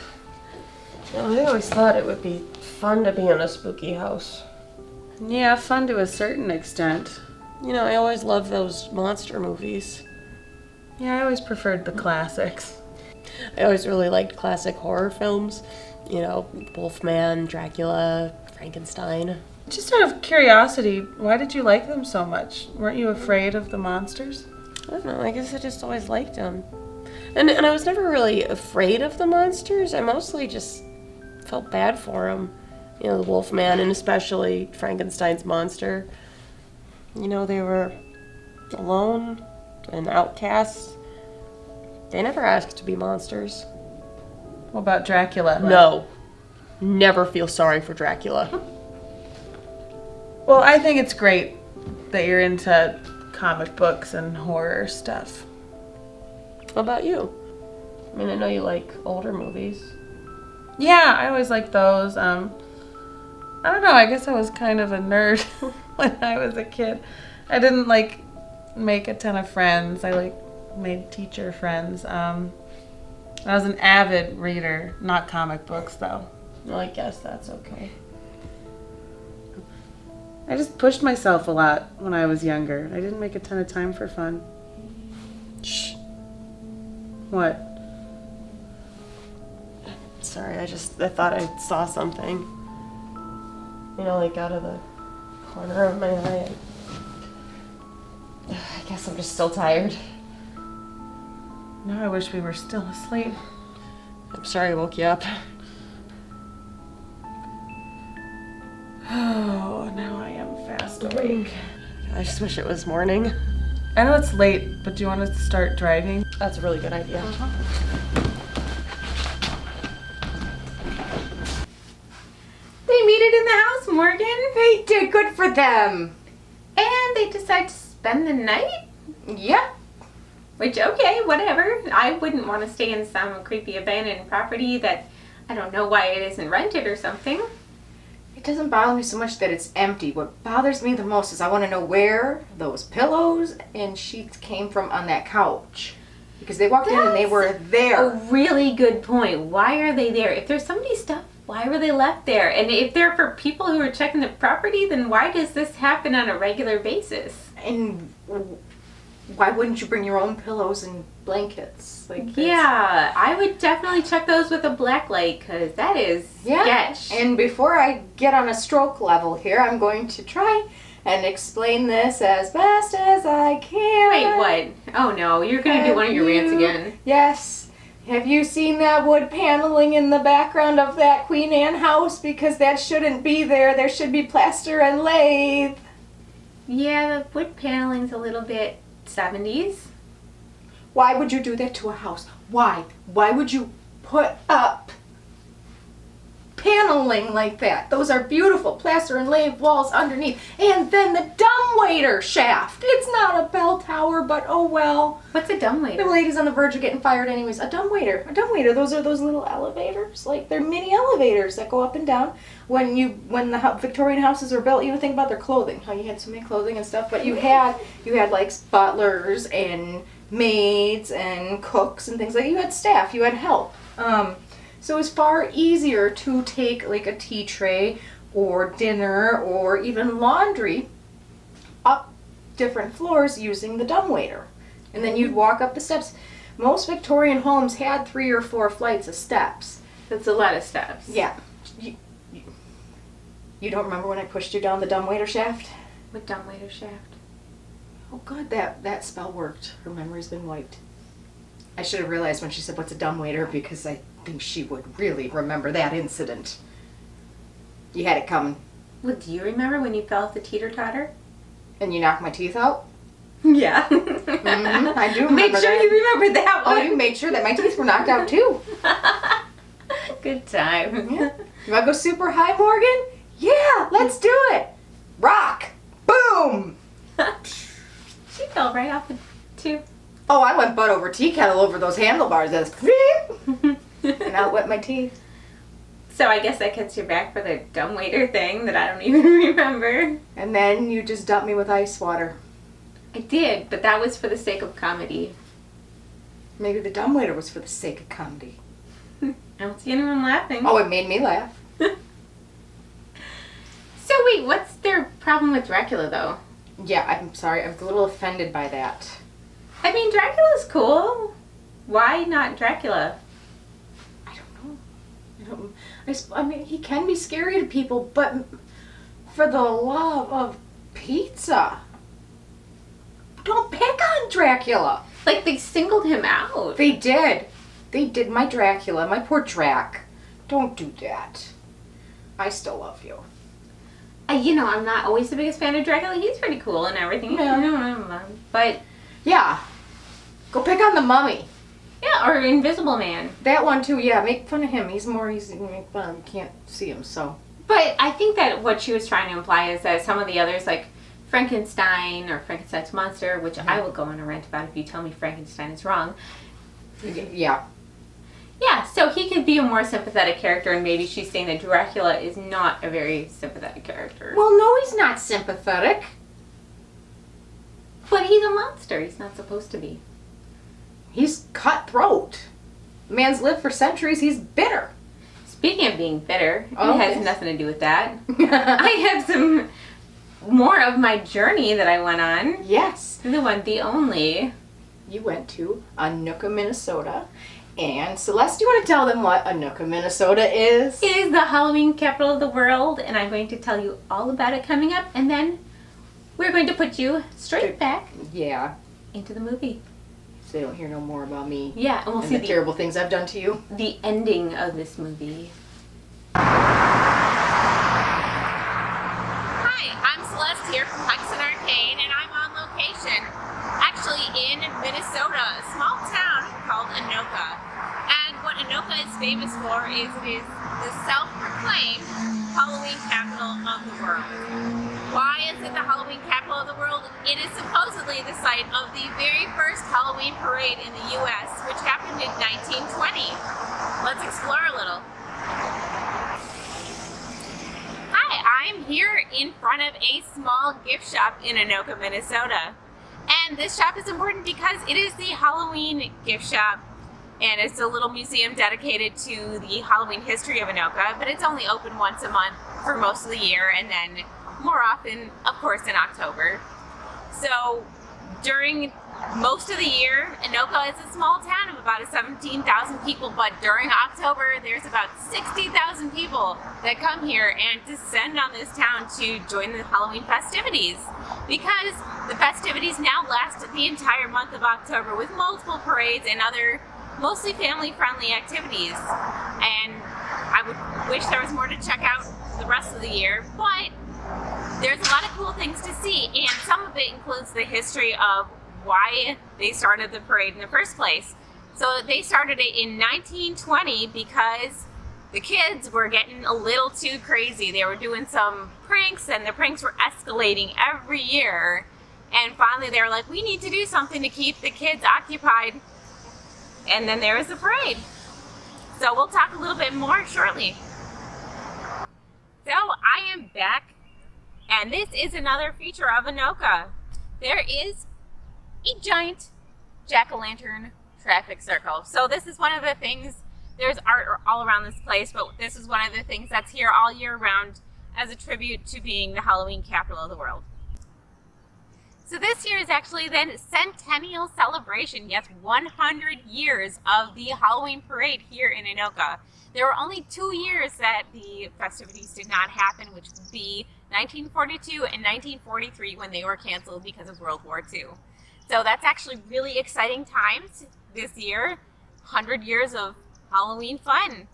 C: Well, I always thought it would be fun to be in a spooky house.
M: Yeah, fun to a certain extent.
C: You know, I always loved those monster movies.
M: Yeah, I always preferred the classics.
C: I always really liked classic horror films. You know, Wolfman, Dracula, Frankenstein.
M: Just out of curiosity, why did you like them so much? Weren't you afraid of the monsters?
C: I don't know, I guess I just always liked them. And I was never really afraid of the monsters. I mostly just felt bad for them. You know, the Wolfman and especially Frankenstein's monster. You know, they were alone and outcasts. They never asked to be monsters.
M: What about Dracula?
C: No. Never feel sorry for Dracula.
M: Well, I think it's great that you're into comic books and horror stuff.
C: What about you? I mean, I know you like older movies.
G: Yeah, I always liked those. I don't know, I guess I was kind of a nerd when I was a kid. I didn't like make a ton of friends. I like made teacher friends. I was an avid reader, not comic books though.
C: Well, I guess that's okay.
G: I just pushed myself a lot when I was younger. I didn't make a ton of time for fun.
C: Shh.
G: What?
C: Sorry, I thought I saw something. You know, like out of the corner of my eye. I guess I'm just still tired.
G: Now I wish we were still asleep.
C: I'm sorry I woke you up.
G: Oh, now I am fast awake.
C: I just wish it was morning.
G: I know it's late, but do you want us to start driving?
C: That's a really good idea.
B: They made it in the house, Morgan.
A: They did, good for them.
B: And they decide to spend the night?
A: Yep.
B: Which, okay, whatever. I wouldn't want to stay in some creepy abandoned property that I don't know why it isn't rented or something.
A: It doesn't bother me so much that it's empty. What bothers me the most is I want to know where those pillows and sheets came from on that couch. Because they walked in and they were there.
B: A really good point. Why are they there? If there's somebody's stuff, why were they left there? And if they're for people who are checking the property, then why does this happen on a regular basis?
A: And why wouldn't you bring your own pillows and blankets? Like this?
B: Yeah, I would definitely check those with a black light because that is sketch.
A: And before I get on a stroke level here, I'm going to try and explain this as best as I can.
B: Wait, what? Oh no, you're going to do one of your rants again.
A: Yes. Have you seen that wood paneling in the background of that Queen Anne house? Because that shouldn't be there. There should be plaster and lathe.
B: Yeah, the wood paneling's a little bit 70s.
A: Why would you do that to a house? Why? Why would you put up paneling like that? Those are beautiful plaster and lathe walls underneath. And then the dumbwaiter shaft. It's not a bell tower, but oh well.
B: What's a dumbwaiter?
A: The lady's on the verge of getting fired anyways. A dumbwaiter. A dumbwaiter. Those are those little elevators. Like they're mini elevators that go up and down. When the Victorian houses were built, you would think about their clothing. How you had so many clothing and stuff. But you had like butlers and maids and cooks and things like that. You had staff. You had help. So it's far easier to take like a tea tray or dinner or even laundry up different floors using the dumbwaiter. And then you'd walk up the steps. Most Victorian homes had 3 or 4 flights of steps.
B: That's a lot of steps.
A: Yeah. You don't remember when I pushed you down the dumbwaiter shaft?
B: What dumbwaiter shaft?
A: Oh god, that spell worked. Her memory's been wiped. I should have realized when she said what's a dumbwaiter because I think she would really remember that incident. You had it coming.
B: Well, do you remember when you fell off the teeter-totter?
A: And you knocked my teeth out?
B: Yeah.
A: I do remember
B: Make sure
A: that.
B: you remember that one.
A: Oh, you made sure that my teeth were knocked out too.
B: Good time.
A: Yeah. You want to go super high, Morgan? Yeah, let's do it. Rock. Boom.
B: She fell right off the too.
A: Oh, I went butt over tea kettle over those handlebars. That's and out wet my teeth.
B: So I guess that gets you back for the dumbwaiter thing that I don't even remember.
A: And then you just dumped me with ice water.
B: I did, but that was for the sake of comedy.
A: Maybe the dumbwaiter was for the sake of comedy.
B: I don't see anyone laughing.
A: Oh, it made me laugh.
B: So wait, what's their problem with Dracula though?
A: Yeah, I'm sorry. I was a little offended by that.
B: I mean, Dracula's cool. Why not Dracula?
A: I don't know. I mean, he can be scary to people, but for the love of pizza, don't pick on Dracula.
B: Like, they singled him out.
A: They did. They did. My Dracula, my poor Drac. Don't do that. I still love you.
B: You know, I'm not always the biggest fan of Dracula. He's pretty cool and everything.
A: Yeah.
B: But,
A: yeah. Go pick on the Mummy.
B: yeah, or Invisible Man.
A: That one too, yeah. Make fun of him. He's more easy to make fun of. You can't see him, so.
B: But I think that what she was trying to imply is that some of the others, like Frankenstein or Frankenstein's monster, which I will go on a rant about if you tell me Frankenstein is wrong,
A: Yeah.
B: Yeah, so he could be a more sympathetic character, and maybe she's saying that Dracula is not a very sympathetic character.
A: Well, no, he's not sympathetic.
B: But he's a monster. He's not supposed to be.
A: He's cutthroat. The man's lived for centuries. He's bitter.
B: Speaking of being bitter,
A: Oh,
B: it has
A: yes.
B: nothing to do with that. I have some more of my journey that I went on.
A: Yes.
B: The one, the only.
A: You went to Anoka, Minnesota. And Celeste, do you want to tell them what Anoka, Minnesota is?
B: It is the Halloween capital of the world, and I'm going to tell you all about it coming up, and then we're going to put you straight back into the movie.
A: So they don't hear no more about me.
B: Yeah, and we'll see
A: the terrible things I've done to you.
B: The ending of this movie.
Q: Hi, I'm Celeste here from Hexen Arcane, and I'm on location, actually in Minnesota, a small town called Anoka. And what Anoka is famous for is it is the self-proclaimed Halloween capital of the world. Why is it the Halloween capital of the world? It is supposedly the site of the very first Halloween parade in the U.S., which happened in 1920. Let's explore a little. Hi, I'm here in front of a small gift shop in Anoka, Minnesota. And this shop is important because it is the Halloween gift shop, and it's a little museum dedicated to the Halloween history of Anoka, but it's only open once a month for most of the year, and then more often, of course, in October. So during most of the year, Anoka is a small town of about 17,000 people, but during October, there's about 60,000 people that come here and descend on this town to join the Halloween festivities, because the festivities now last the entire month of October with multiple parades and other mostly family-friendly activities. And I would wish there was more to check out the rest of the year, but there's a lot of cool things to see, and some of it includes the history of why they started the parade in the first place. So they started it in 1920 because the kids were getting a little too crazy. They were doing some pranks, and the pranks were escalating every year. And finally they were like, we need to do something to keep the kids occupied. And then there was the parade. So we'll talk a little bit more shortly. So I am back, and this is another feature of Anoka. There is a giant jack-o'-lantern traffic circle. So this is one of the things, there's art all around this place, but this is one of the things that's here all year round as a tribute to being the Halloween capital of the world. So this year is actually the centennial celebration, yes, 100 years of the Halloween parade here in Anoka. There were only 2 years that the festivities did not happen, which would be 1942 and 1943 when they were canceled because of World War II. So that's actually really exciting times this year, 100 years of Halloween fun.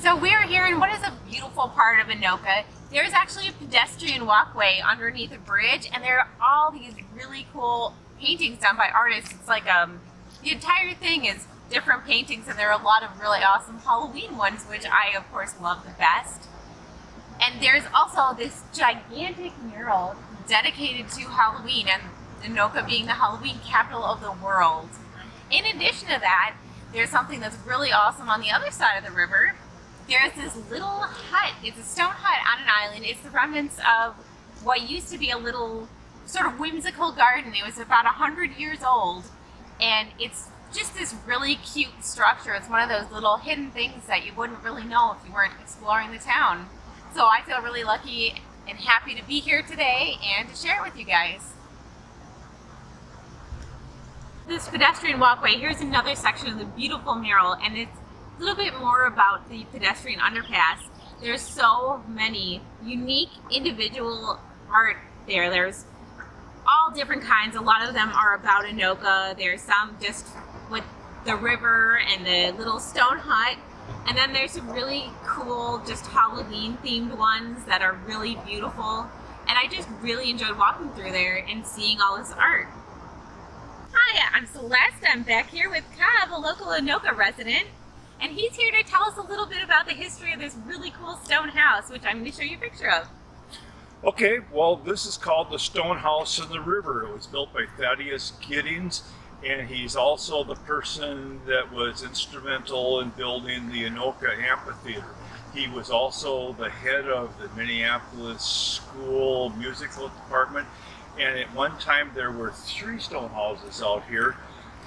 Q: So we're here in what is a beautiful part of Anoka. There's actually a pedestrian walkway underneath a bridge, and there are all these really cool paintings done by artists. It's like the entire thing is different paintings, and there are a lot of really awesome Halloween ones, which I of course love the best. And there's also this gigantic mural dedicated to Halloween, and Anoka being the Halloween capital of the world. In addition to that, there's something that's really awesome on the other side of the river. There's this little hut. It's a stone hut on an island. It's the remnants of what used to be a little sort of whimsical garden. It was about 100 years old, and it's just this really cute structure. It's one of those little hidden things that you wouldn't really know if you weren't exploring the town. So I feel really lucky and happy to be here today and to share it with you guys. This pedestrian walkway, here's another section of the beautiful mural, and it's a little bit more about the pedestrian underpass. There's so many unique individual art there. There's all different kinds. A lot of them are about Anoka. There's some just with the river and the little stone hut. And then there's some really cool, just Halloween themed ones that are really beautiful. And I just really enjoyed walking through there and seeing all this art. Hi, I'm Celeste. I'm back here with Cav, a local Anoka resident. And he's here to tell us a little bit about the history of this really cool stone house, which I'm going to show you a picture of.
R: Okay, well, this is called the Stone House in the River. It was built by Thaddeus Giddings, and he's also the person that was instrumental in building the Anoka Amphitheater. He was also the head of the Minneapolis School Musical Department, and at one time there were 3 stone houses out here,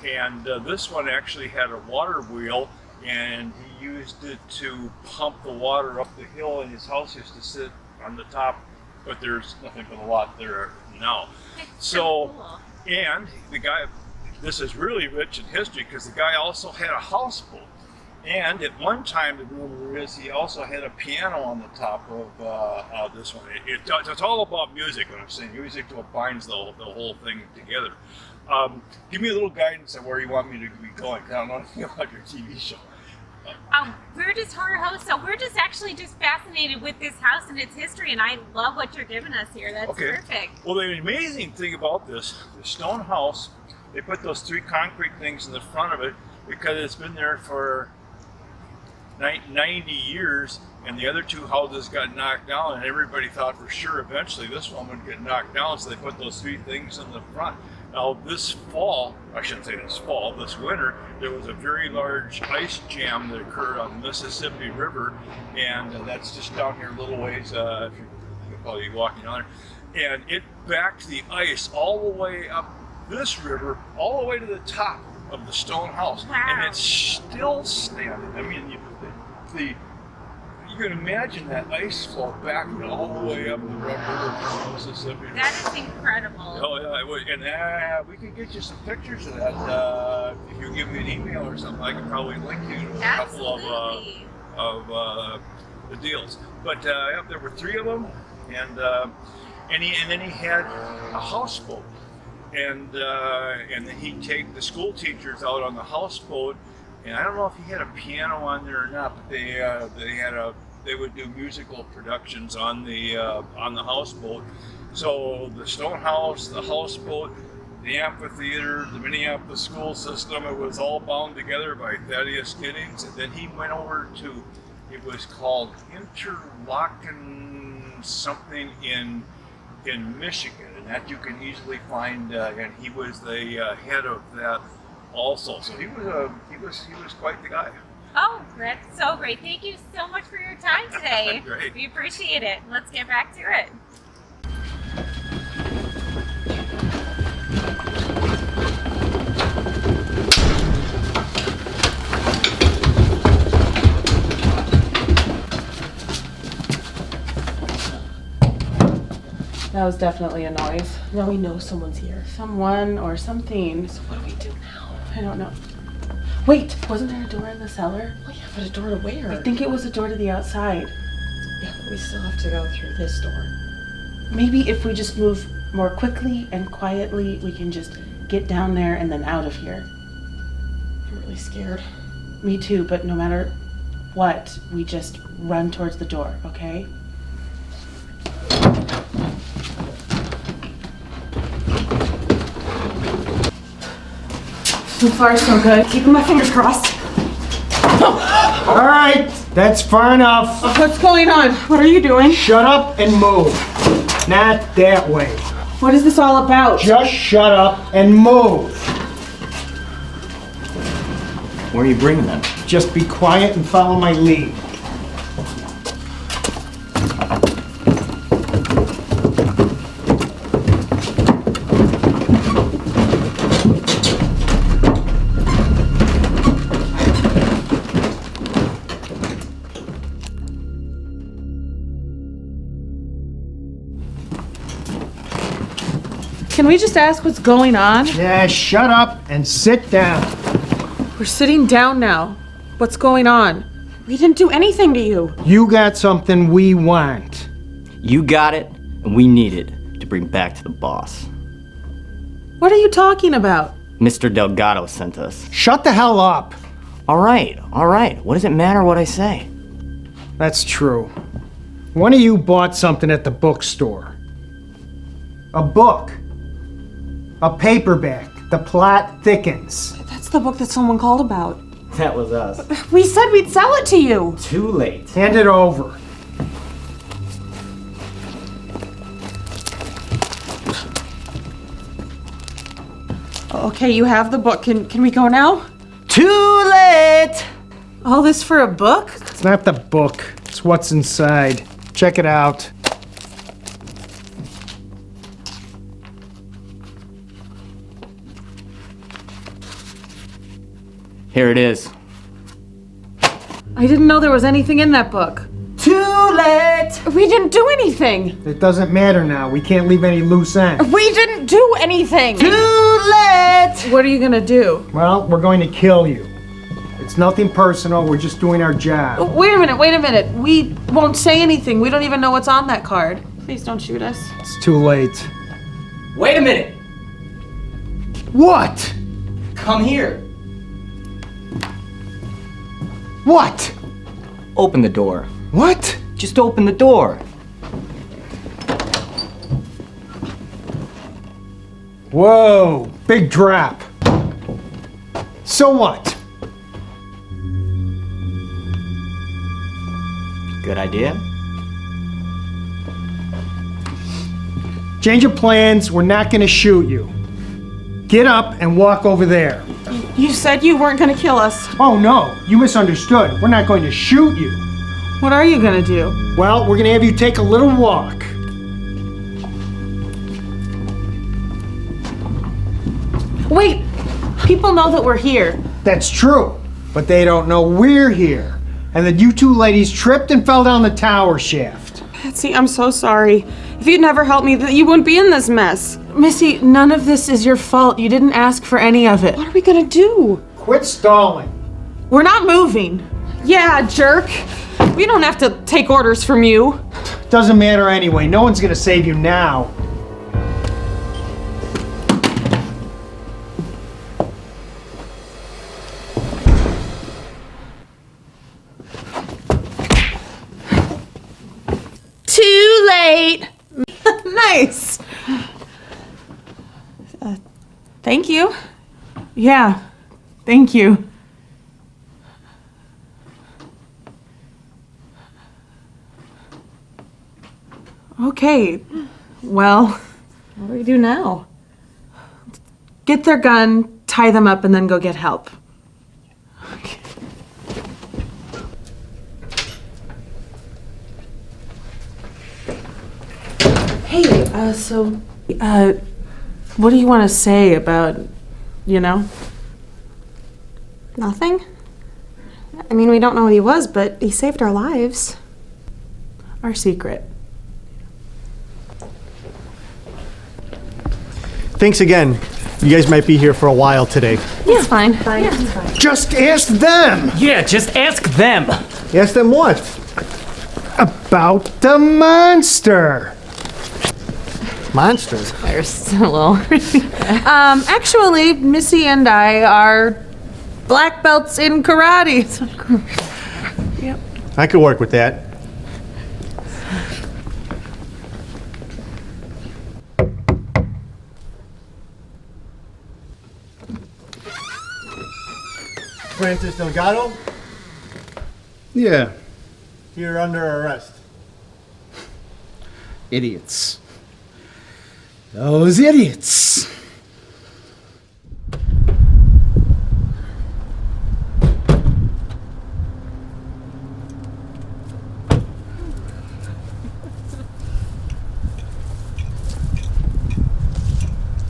R: and this one actually had a water wheel, and he used it to pump the water up the hill, and his house used to sit on the top, but there's nothing but a lot there now. So, and the guy, this is really rich in history because the guy also had a houseboat. And at one time, the rumor is he also had a piano on the top of this one. It's all about music, what I'm saying. Music binds the whole thing together. Give me a little guidance on where you want me to be going. I don't know anything about your TV show.
Q: We're just horror hosts, so we're just actually just fascinated with this house and its history, and I love what you're giving us here. That's perfect.
R: Well, the amazing thing about this, the stone house, they put those 3 concrete things in the front of it because it's been there for 90 years, and the other 2 houses got knocked down, and everybody thought for sure eventually this one would get knocked down, so they put those 3 things in the front. Now this fall, I shouldn't say this fall, this winter, there was a very large ice jam that occurred on the Mississippi River, and that's just down here a little ways, if you're probably walking down there, and it backed the ice all the way up this river, all the way to the top of the stone house.
Q: Wow.
R: And it's still standing. I mean, you can imagine that ice flow back all the way up the river from Mississippi.
Q: That is incredible.
R: Oh yeah, it would. And we can get you some pictures of that. If you give me an email or something, I can probably link you to a couple of the deals. But yeah, there were 3 of them, and then he had a houseboat. And then he'd take the school teachers out on the houseboat, and I don't know if he had a piano on there or not, but they would do musical productions on the houseboat. So the stone house, the houseboat, the amphitheater, the Minneapolis school system, it was all bound together by Thaddeus Giddings. And then he went over to, it was called Interlochen something in Michigan, and that you can easily find, and he was the head of that also. So he was quite the guy.
Q: Oh, that's so great. Thank you so much for your time today.
R: Great.
Q: We appreciate it. Let's get back to it.
G: That was definitely a noise.
C: Now we know someone's here.
G: Someone or something.
C: So what do we do now?
G: I don't know. Wait, wasn't there a door in the cellar?
C: Oh yeah, but a door to where?
G: I think it was a door to the outside.
C: Yeah, but we still have to go through this door.
G: Maybe if we just move more quickly and quietly, we can just get down there and then out of here.
C: I'm really scared.
G: Me too, but no matter what, we just run towards the door, okay?
C: So far, so good. Keeping my fingers crossed.
N: All right, that's far enough.
G: What's going on? What are you doing?
N: Shut up and move. Not that way.
G: What is this all about?
N: Just shut up and move.
P: Where are you bringing them?
N: Just be quiet and follow my lead.
G: Can we just ask what's going on?
N: Yeah, shut up and sit down.
G: We're sitting down now. What's going on? We didn't do anything to you.
N: You got something we want.
P: You got it, and we need it to bring back to the boss.
G: What are you talking about?
P: Mr. Delgado sent us.
N: Shut the hell up.
P: All right. What does it matter what I say?
N: That's true. One of you bought something at the bookstore. A book. A paperback. The plot thickens.
C: That's the book that someone called about.
P: That was us.
C: We said we'd sell it to you.
P: Too late.
N: Hand it over.
G: Okay, you have the book. Can we go now?
N: Too late!
G: All this for a book?
N: It's not the book, it's what's inside. Check it out.
P: Here it is.
G: I didn't know there was anything in that book.
N: Too late!
G: We didn't do anything.
N: It doesn't matter now. We can't leave any loose ends.
G: We didn't do anything.
N: Too late!
G: What are you gonna do?
N: Well, we're going to kill you. It's nothing personal. We're just doing our job.
G: Wait a minute. We won't say anything. We don't even know what's on that card. Please don't shoot us.
N: It's too late.
P: Wait a minute!
N: What?
P: Come here.
N: What?
P: Open the door.
N: What?
P: Just open the door.
N: Whoa, big drop. So what?
P: Good idea.
N: Change of plans. We're not going to shoot you. Get up and walk over there.
G: You said you weren't gonna kill us.
N: Oh no, you misunderstood. We're not going to shoot you.
G: What are you gonna do?
N: Well, we're going to have you take a little walk.
G: Wait! People know that we're here.
N: That's true, but they don't know we're here. And that you two ladies tripped and fell down the tower shaft.
G: Patsy, I'm so sorry. If you'd never helped me, you wouldn't be in this mess. Missy, none of this is your fault. You didn't ask for any of it. What are we gonna do?
N: Quit stalling.
G: We're not moving. Yeah, jerk. We don't have to take orders from you.
N: Doesn't matter anyway. No one's going to save you now.
G: Too late. Nice. Thank you. Yeah, thank you. Okay, well, what do we do now? Get their gun, tie them up, and then go get help. Okay. Hey, what do you want to say about,
K: Nothing? I mean, we don't know what he was, but he saved our lives.
G: our secret?
S: Thanks again. You guys might be here for a while today.
K: Yeah, it's fine.
L: Yeah, it's fine.
N: Just ask them!
P: Yeah, just ask them.
S: Ask them what?
N: About the monster!
S: Monsters?
K: They're so low.
G: Actually, Missy and I are black belts in karate. Yep.
S: I could work with that. Francis Delgado,
J: Yeah.
S: you're under arrest.
J: Idiots. Those idiots.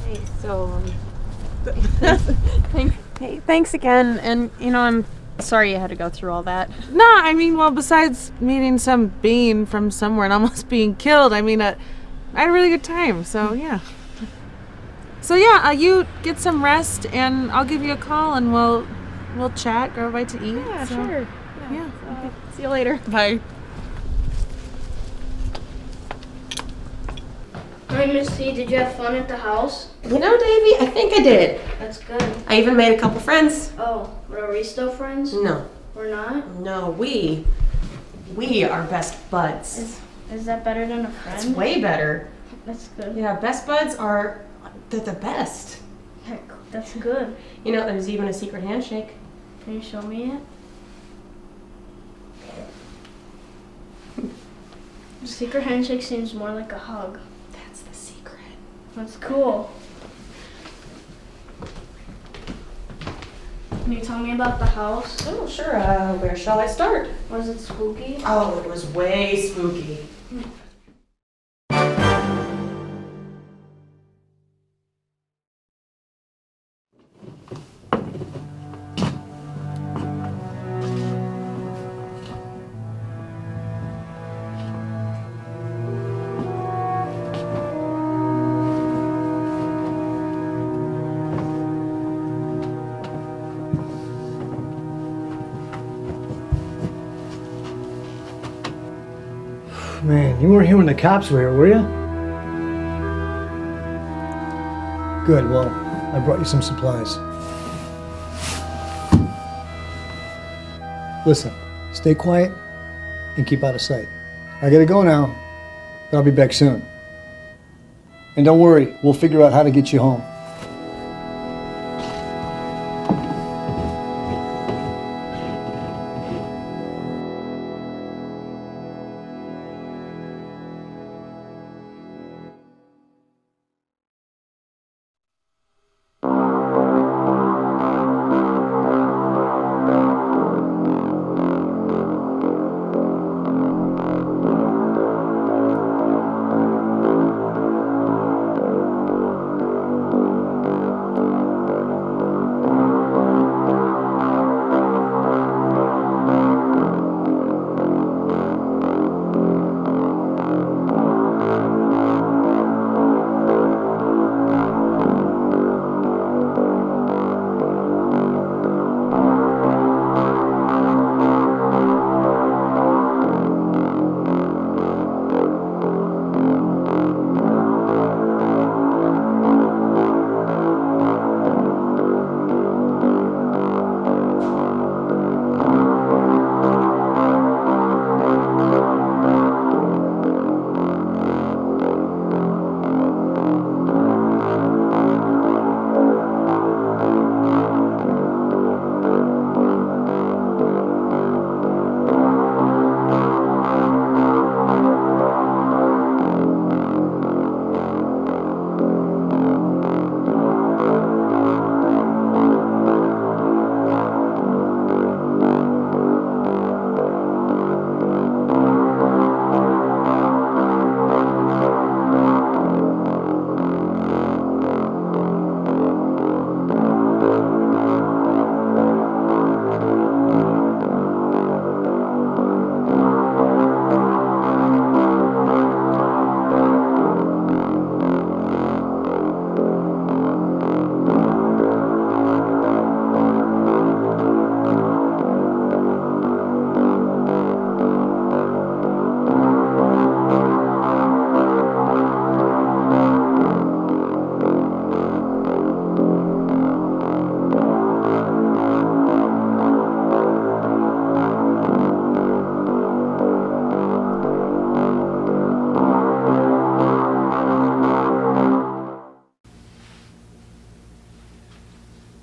K: Hey, so, thanks again, and I'm sorry you had to go through all that.
G: No, I mean, well, besides meeting some being from somewhere and almost being killed, I mean, I had a really good time, so yeah. So yeah, you get some rest, and I'll give you a call, and we'll chat, grab a bite to eat.
K: Yeah,
G: so,
K: sure.
G: Yeah.
K: Okay. See you later.
G: Bye.
L: Hi, Missy. Did you have fun at the house?
C: Davey, I think I did.
L: That's good.
C: I even made a couple friends.
L: Oh, are we still friends?
C: No.
L: We're not?
C: No, we are best buds.
L: Is that better than a friend?
C: It's way better.
L: That's good.
C: Yeah, best buds they're the best.
L: Heck, that's good.
C: There's even a secret handshake.
L: Can you show me it? Secret handshake seems more like a hug.
C: That's the secret.
L: That's cool. Can you tell me about the house?
C: Oh, sure. Where shall I start?
L: Was it spooky?
C: Oh, it was way spooky.
N: Man, you weren't here when the cops were here, were you? Good, well, I brought you some supplies. Listen, stay quiet and keep out of sight. I gotta go now, but I'll be back soon. And don't worry, we'll figure out how to get you home.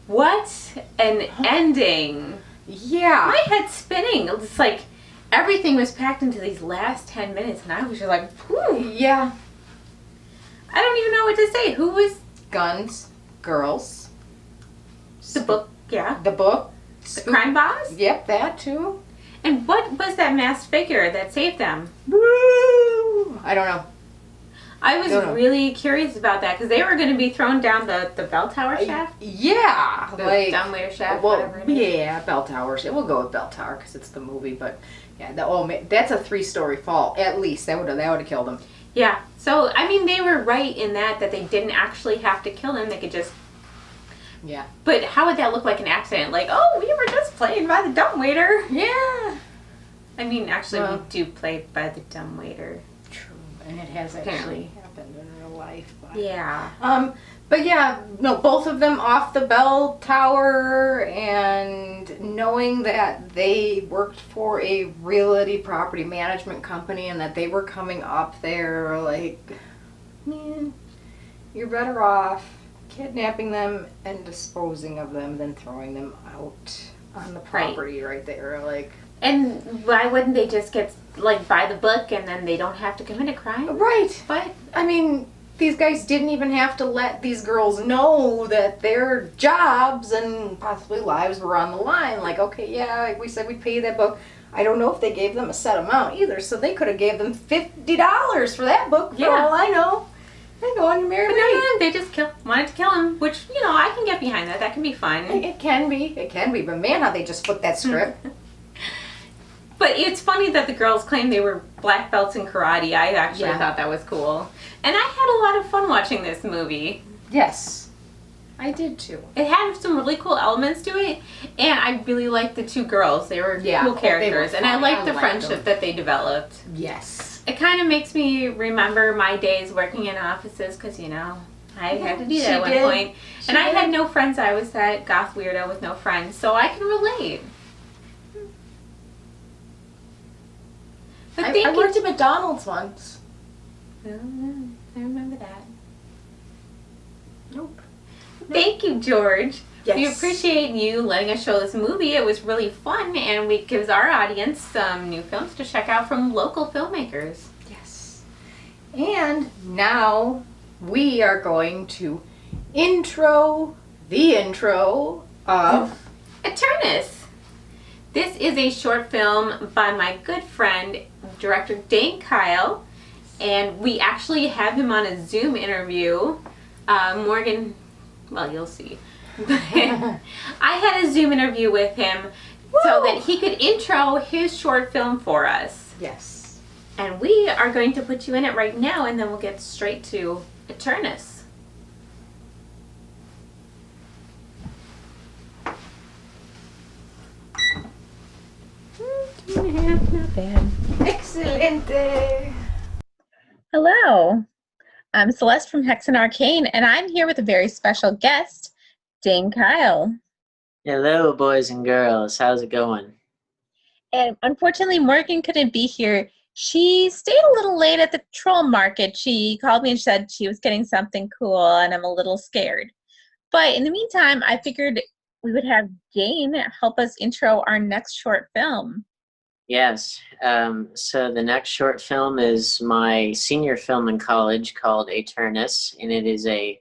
B: What an ending.
A: Yeah.
B: My head's spinning. It's like everything was packed into these last 10 minutes, and I was just like, whew.
A: Yeah.
B: I don't even know what to say. Who was
A: Guns, girls.
B: the book? Yeah.
A: The book.
B: The crime boss?
A: Yep, that too.
B: And what was that masked figure that saved them?
A: I don't know.
B: I was
A: Don't know.
B: really curious about that because they were going to be thrown down the bell tower shaft.
A: Yeah,
B: The
A: like
B: dumbwaiter shaft,
A: well,
B: whatever it is.
A: yeah, bell towers. It will go with bell tower because it's the movie. But yeah, that's a 3-story fall at least. That would have killed him.
B: Yeah. So I mean, they were right in that they didn't actually have to kill him. They could just.
A: Yeah.
B: But how would that look like an accident? Like, oh, we were just playing by the dumbwaiter.
A: Yeah.
B: I mean, actually,
A: Well-
B: we do play by the dumbwaiter.
A: True, and it has actually
B: Apparently.
A: happened in real life. But.
B: Yeah.
A: But yeah, no, both of them off the bell tower, and knowing that they worked for a realty property management company and that they were coming up there, like, man, you're better off kidnapping them and disposing of them than throwing them out on the property right there. Like,
B: And why wouldn't they just get, like, by the book and then they don't have to commit a crime?
A: right.
B: But,
A: I mean, these guys didn't even have to let these girls know that their jobs and possibly lives were on the line. Like, okay, yeah, like we said we'd pay that book. I don't know if they gave them a set amount either, so they could have gave them $50 for that book for all I know. They go on your merry
B: But
A: way.
B: no, they just wanted to kill him, which, you know, I can get behind that. That can be fun.
A: It can be, but man, how they just flipped that script.
B: But it's funny that the girls claimed they were black belts in karate. I actually thought that was cool. And I had a lot of fun watching this movie.
A: Yes. I did too.
B: It had some really cool elements to it, and I really liked the two girls. They were cool characters, and I liked the friendship that they developed.
A: Yes.
B: It kind of makes me remember my days working in offices, because, you know, I had to do that at one point. And I had no friends. I was that goth weirdo with no friends, so I can relate. But
A: I worked at McDonald's once.
B: I remember that.
A: Nope.
B: Thank you, George.
A: Yes.
B: We appreciate you letting us show this movie. It was really fun, and it gives our audience some new films to check out from local filmmakers.
A: Yes. And now we are going to intro the intro of
B: Aeternus. This is a short film by my good friend, director Dane Kyle, and we actually have him on a Zoom interview. Morgan, well, you'll see. I had a Zoom interview with him so that he could intro his short film for us.
A: Yes.
B: And we are going to put you in it right now, and then we'll get straight to Aeternus.
Q: Not bad.
A: Excelente.
Q: Hello, I'm Celeste from Hexen Arcane, and I'm here with a very special guest, Dane Kyle.
T: Hello, boys and girls. How's it going?
Q: And unfortunately, Morgan couldn't be here. She stayed a little late at the troll market. She called me and said she was getting something cool, and I'm a little scared. But in the meantime, I figured we would have Dane help us intro our next short film.
T: Yes. So the next short film is my senior film in college called Aeternus, and it is a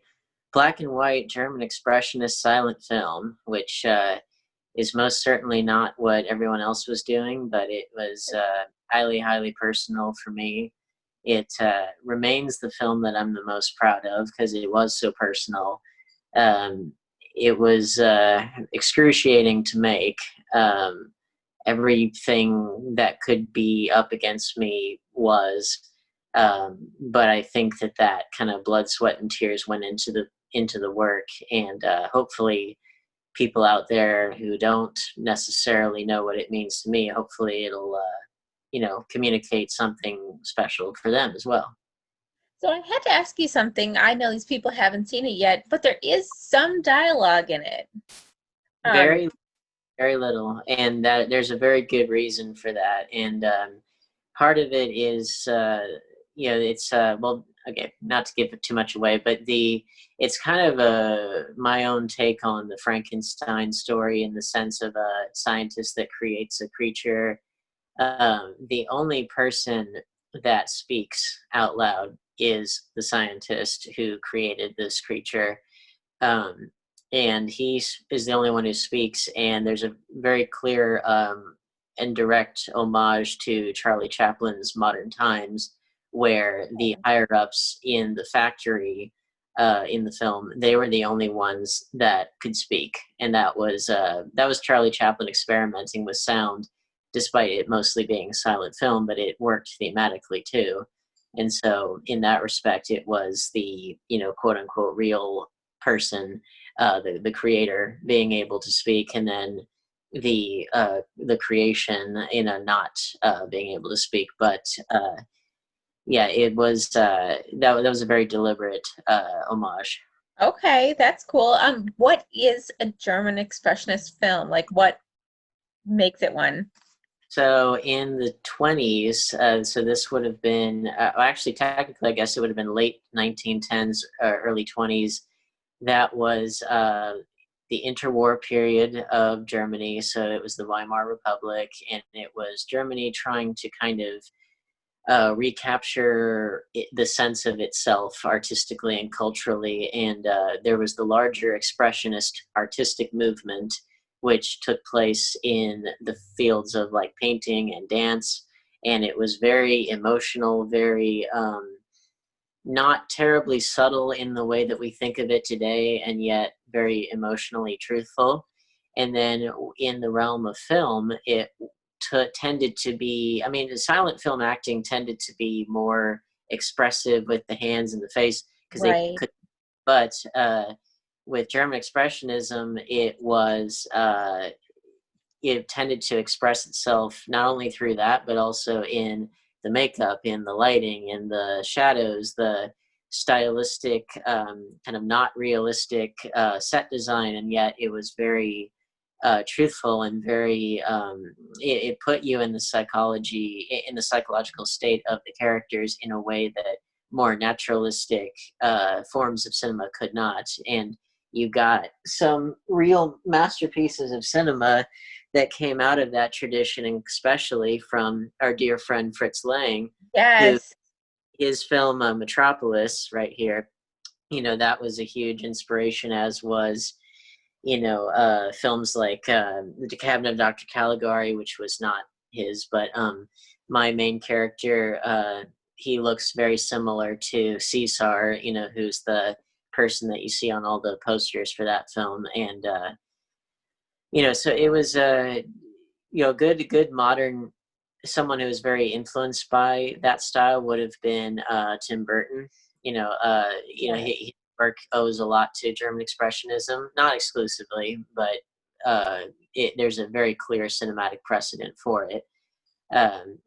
T: black and white German expressionist silent film, which is most certainly not what everyone else was doing, but it was highly, highly personal for me. It remains the film that I'm the most proud of because it was so personal. It was excruciating to make. Everything that could be up against me was, but I think that kind of blood, sweat, and tears went into the work, and hopefully people out there who don't necessarily know what it means to me, hopefully it'll communicate something special for them as well.
Q: So I had to ask you something. I know these people haven't seen it yet, but there is some dialogue in it.
T: Very little, and there's a very good reason for that. And part of it is, it's well, okay, not to give it too much away, but it's kind of my own take on the Frankenstein story in the sense of a scientist that creates a creature. The only person that speaks out loud is the scientist who created this creature. And he is the only one who speaks, and there's a very clear and direct homage to Charlie Chaplin's Modern Times, where the higher-ups in the factory in the film, they were the only ones that could speak, and that was Charlie Chaplin experimenting with sound, despite it mostly being a silent film, but it worked thematically too. And so in that respect, it was the, quote-unquote real person, the creator being able to speak, and then the creation not being able to speak. But it was that was a very deliberate homage.
Q: Okay, that's cool. What is a German expressionist film? Like, what makes it one?
T: So in the 20s, so this would have been, actually technically I guess it would have been late 1910s, early 20s. That was the interwar period of Germany. So it was the Weimar Republic, and it was Germany trying to kind of recapture the sense of itself artistically and culturally. And there was the larger expressionist artistic movement, which took place in the fields of like painting and dance. And it was very emotional, very not terribly subtle in the way that we think of it today, and yet very emotionally truthful. And then in the realm of film, it tended to be, I mean, the silent film acting tended to be more expressive with the hands and the face, because they
K: Right.
T: could, but with German Expressionism, it was, it tended to express itself not only through that, but also in the makeup, in the lighting, in the shadows, the stylistic, kind of not realistic set design, and yet it was very truthful and very. It put you in the psychological state of the characters in a way that more naturalistic forms of cinema could not, and you got some real masterpieces of cinema that came out of that tradition, and especially from our dear friend Fritz Lang, who
K: Yes.
T: his film Metropolis right here, you know, that was a huge inspiration, as was, you know, films like The Cabinet of Dr. Caligari, which was not his, but my main character, he looks very similar to Caesar, you know, who's the person that you see on all the posters for that film. And you know, so it was you know, good modern, someone who was very influenced by that style would have been Tim Burton. You know, his work owes a lot to German Expressionism, not exclusively, but there's a very clear cinematic precedent for it. And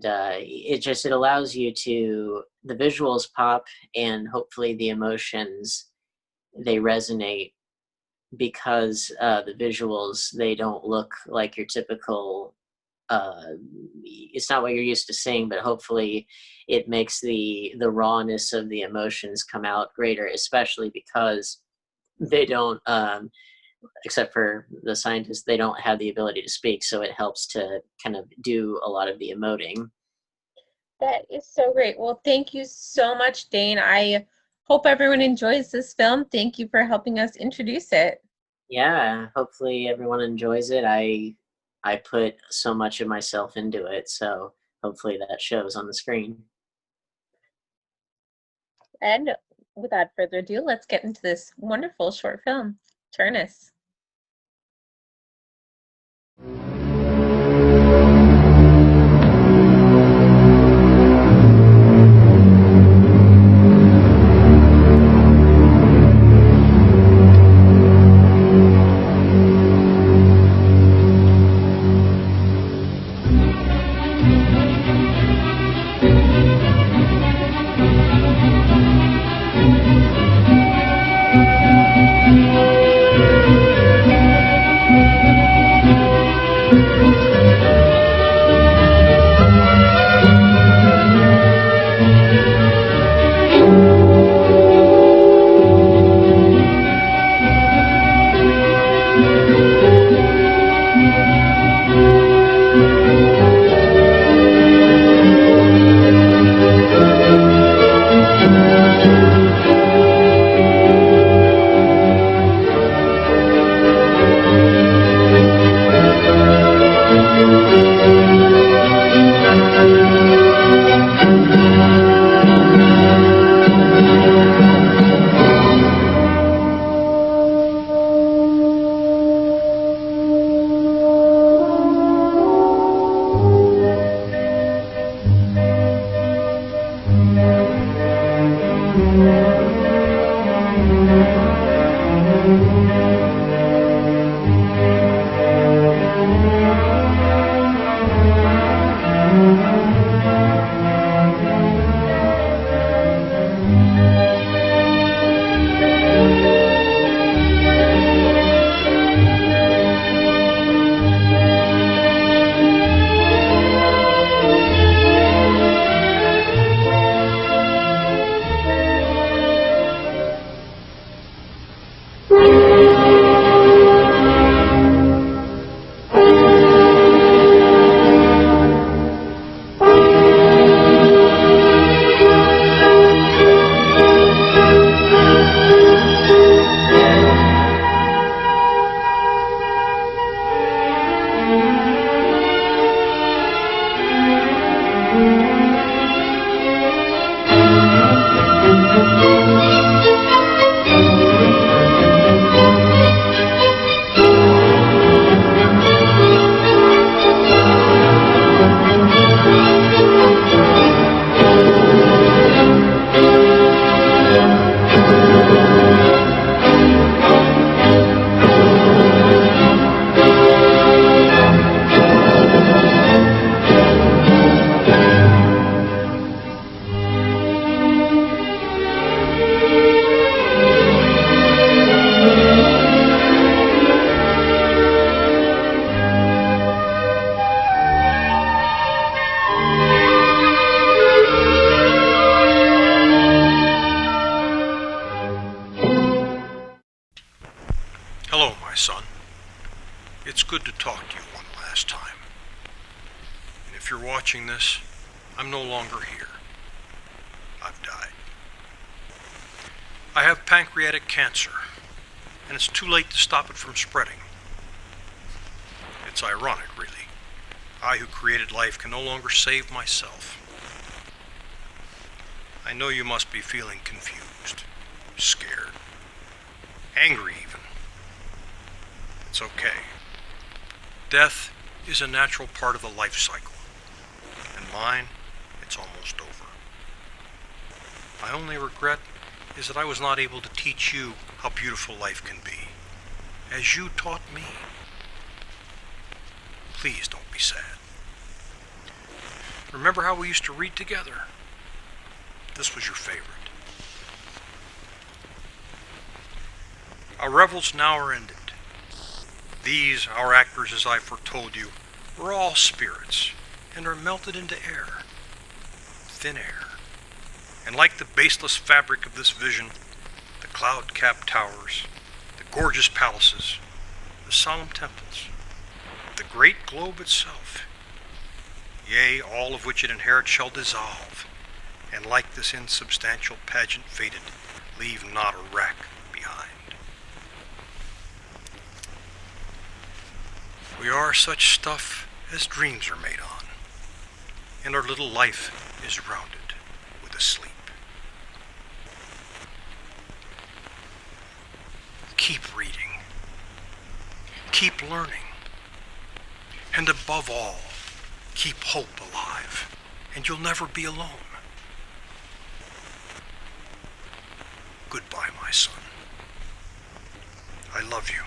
T: it allows you to, the visuals pop, and hopefully the emotions, they resonate, because the visuals, they don't look like your typical, it's not what you're used to seeing, but hopefully it makes the rawness of the emotions come out greater, especially because they don't, except for the scientists, they don't have the ability to speak, so it helps to kind of do a lot of the emoting.
K: That is so great. Well, thank you so much, Dane. I hope everyone enjoys this film. Thank you for helping us introduce it.
T: Yeah, hopefully everyone enjoys it. I put so much of myself into it, so hopefully that shows on the screen.
K: And without further ado, let's get into this wonderful short film, Aeternus.
U: Hello, my son. It's good to talk to you one last time. And if you're watching this, I'm no longer here. I've died. I have pancreatic cancer, and it's too late to stop it from spreading. It's ironic, really. I who created life can no longer save myself. I know you must be feeling confused, scared, angry even. It's okay. Death is a natural part of the life cycle. And mine, it's almost over. My only regret is that I was not able to teach you how beautiful life can be, as you taught me. Please don't be sad. Remember how we used to read together? This was your favorite. Our revels now are ended. These, our actors, as I foretold you, were all spirits, and are melted into air, thin air. And like the baseless fabric of this vision, the cloud-capped towers, the gorgeous palaces, the solemn temples, the great globe itself, yea, all of which it inherits shall dissolve, and like this insubstantial pageant faded, leave not a wreck behind. We are such stuff as dreams are made on, and our little life is rounded with a sleep. Keep reading, keep learning, and above all, keep hope alive, and you'll never be alone. Goodbye, my son. I love you.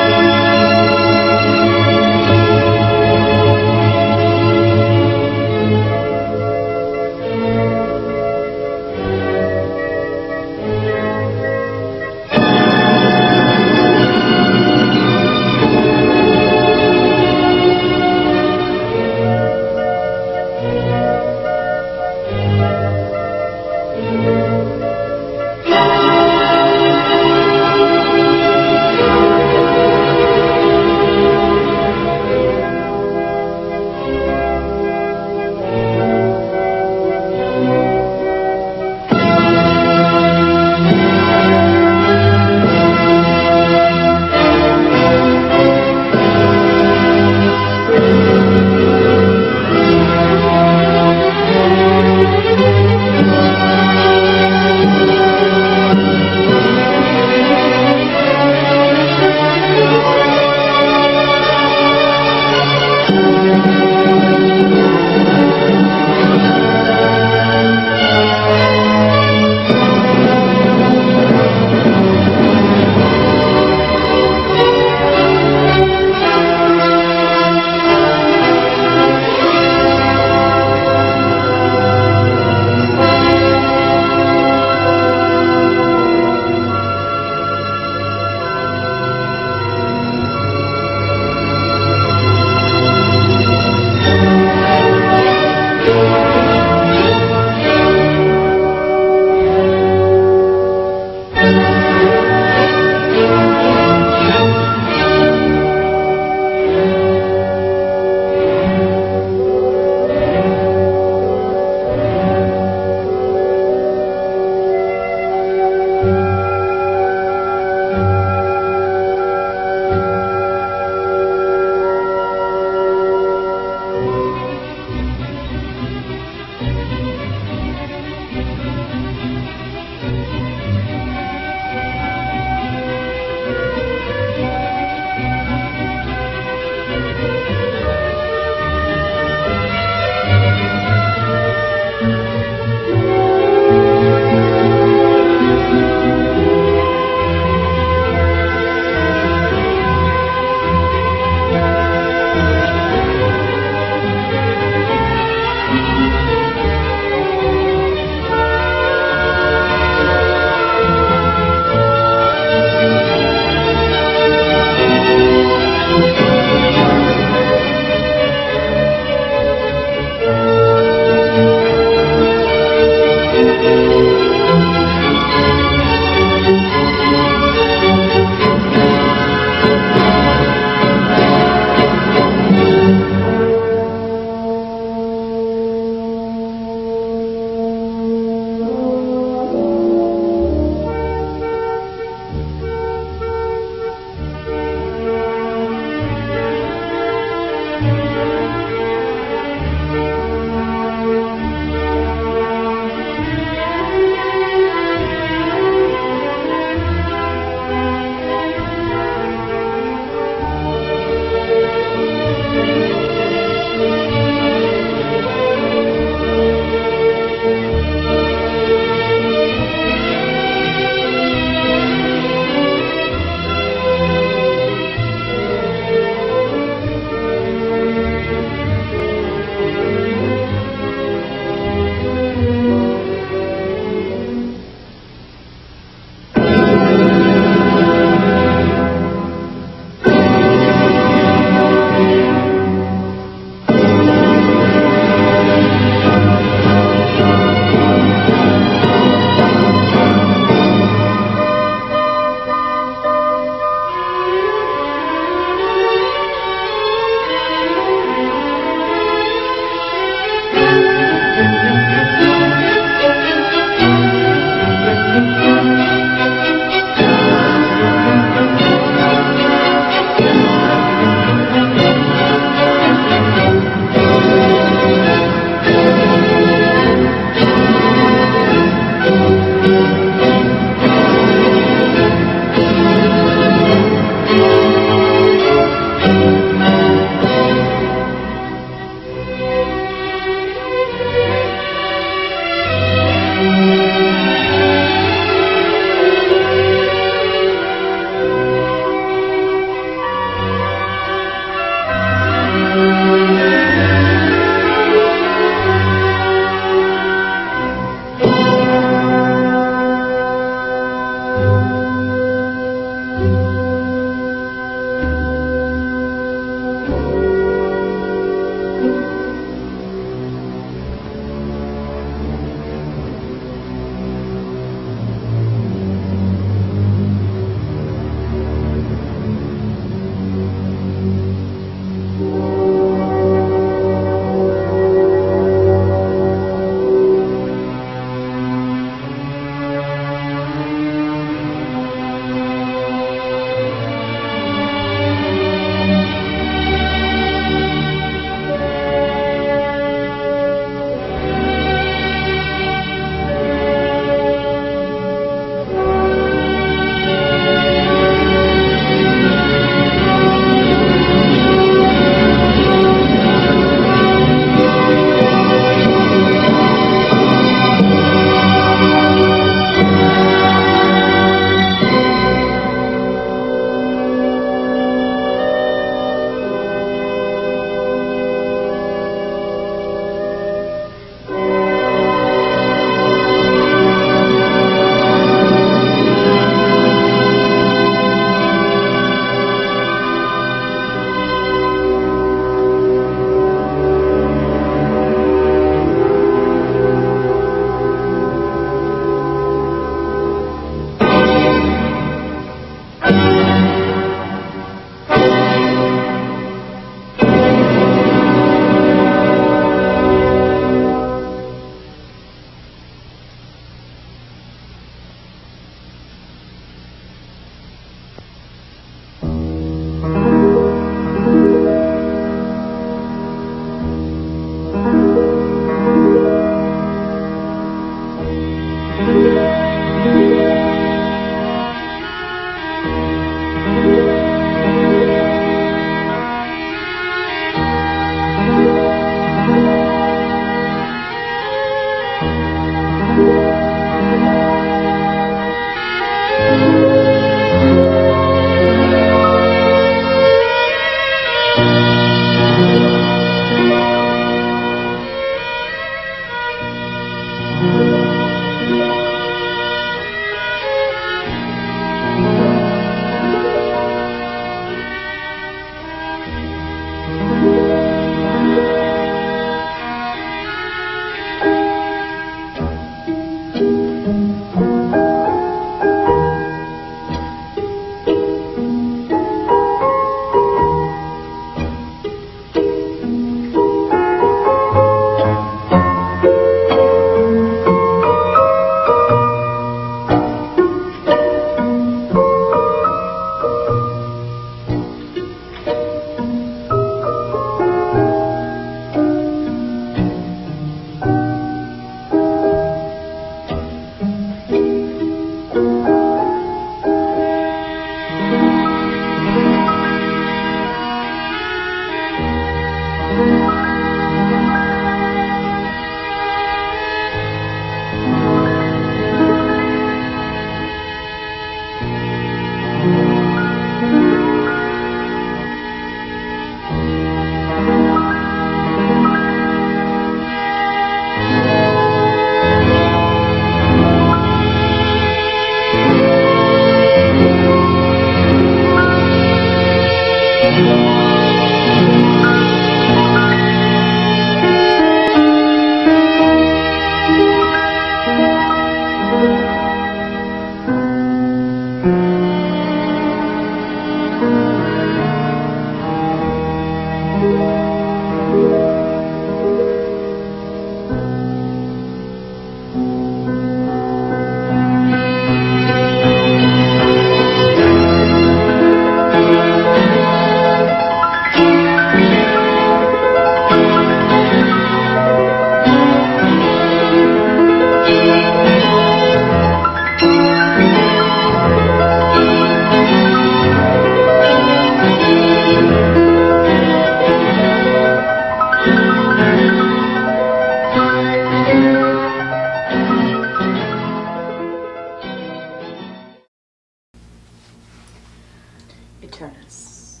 B: Aeternus.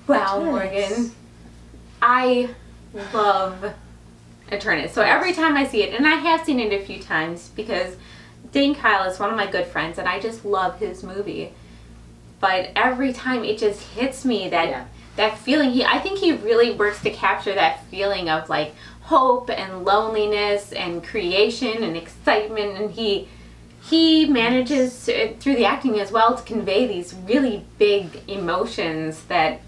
B: Wow, Morgan. I love Aeternus. So every time I see it, and I have seen it a few times because Dane Kyle is one of my good friends and I just love his movie. But every time it just hits me that feeling. I think he really works to capture that feeling of like hope and loneliness and creation and excitement, and he manages through the acting as well to convey these really big emotions that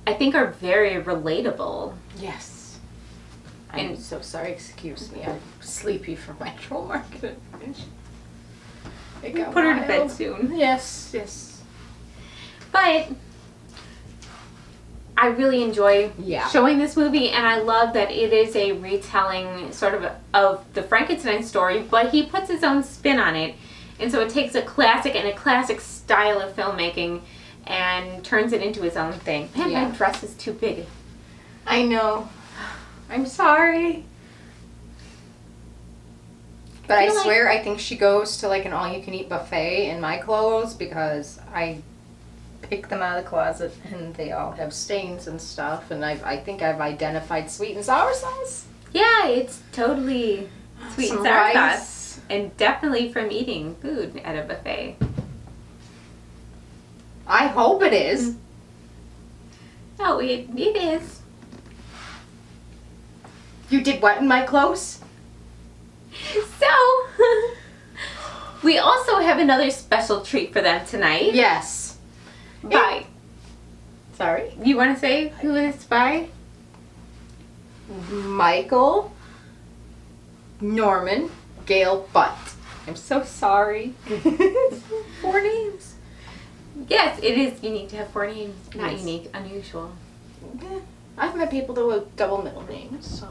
B: I think are very relatable.
A: Yes. I'm so sorry, excuse me. I'm sleepy from my troll market.
B: Put her to bed soon.
A: Yes, yes.
B: But I really enjoy showing this movie, and I love that it is a retelling sort of the Frankenstein story, but he puts his own spin on it. And so it takes a classic and a classic style of filmmaking and turns it into his own thing. Man, my dress is too big.
A: I know. I'm sorry. But I swear, I think she goes to like an all-you-can-eat buffet in my clothes because I pick them out of the closet and they all have stains and stuff, and I think I've identified sweet and sour sauce.
B: Yeah, it's totally sweet
A: Some
B: and sour
A: rice.
B: sauce. And definitely from eating food at a buffet.
A: I hope it is.
B: Oh, it is.
A: You did what in my clothes?
B: So, we also have another special treat for them tonight.
A: Yes.
B: By.
A: Sorry?
B: You want to say who it's by?
A: Michael Norman Gale Butt. I'm so sorry.
B: 4 names. Yes, it is unique to have 4 names. Not
A: Yes.
B: unique, unusual.
A: I've met people that with double middle names, so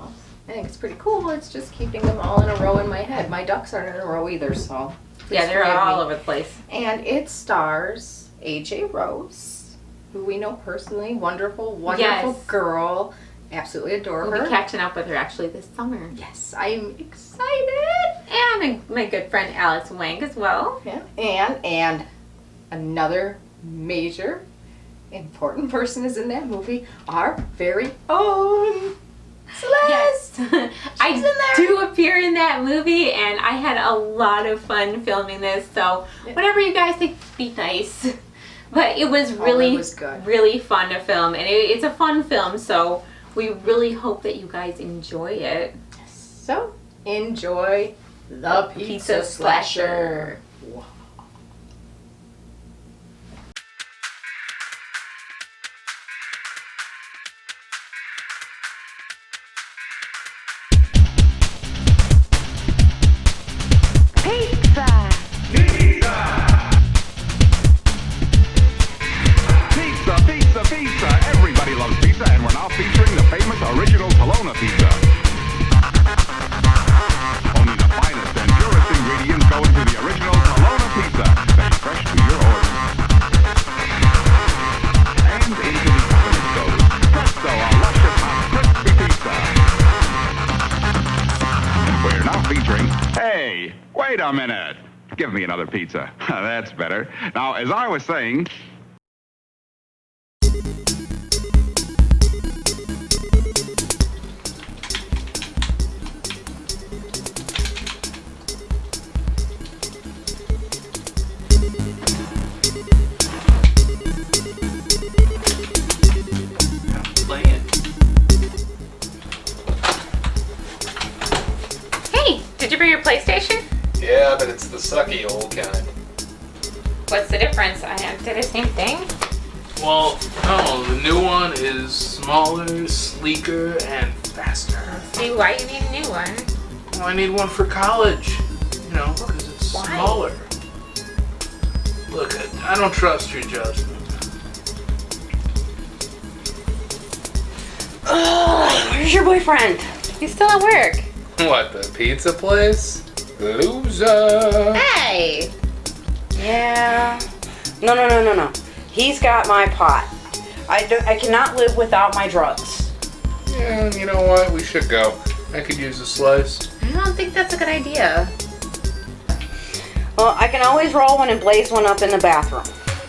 A: I think it's pretty cool. It's just keeping them all in a row in my head. My ducks aren't in a row either, so.
B: Yeah, they're
A: forgive
B: all
A: me.
B: over the place.
A: And it stars AJ Rose, who we know personally. Wonderful
B: Yes.
A: girl. Absolutely adore her.
B: We'll be catching up with her actually this summer.
A: Yes, I'm excited.
B: And my good friend Alex Wang as well.
A: Yeah. And another major important person is in that movie, our very own Celeste.
B: Yes. I do appear in that movie, and I had a lot of fun filming this, so whatever you guys think, be nice. But it was really, really fun to film, and it's a fun film, so we really hope that you guys enjoy it.
A: So, enjoy the Pizza Slasher.
F: Pizza! Everybody loves pizza, and we're now featuring the famous original Kelowna pizza. Only the finest and purest ingredients go into the original Kelowna pizza, made fresh to your order. And into the oven it goes. Presto, a luscious, hot, crispy pizza. And we're now featuring... Hey, wait a minute. Give me another pizza. That's better. Now, as I was saying...
O: sucky old kind.
Q: What's the difference? I did the same thing.
V: Well, no, the new one is smaller, sleeker, and faster.
Q: See, why you need a new one?
V: Well, I need one for college. You know, because it's
Q: Why?
V: smaller. Look, I don't trust your judgment.
K: Where's your boyfriend?
Q: He's still at work.
O: What, the pizza place? Loser.
Q: Hey!
K: Yeah. No. He's got my pot. I cannot live without my drugs.
O: Yeah, you know what? We should go. I could use a slice.
Q: I don't think that's a good idea.
K: Well, I can always roll one and blaze one up in the bathroom.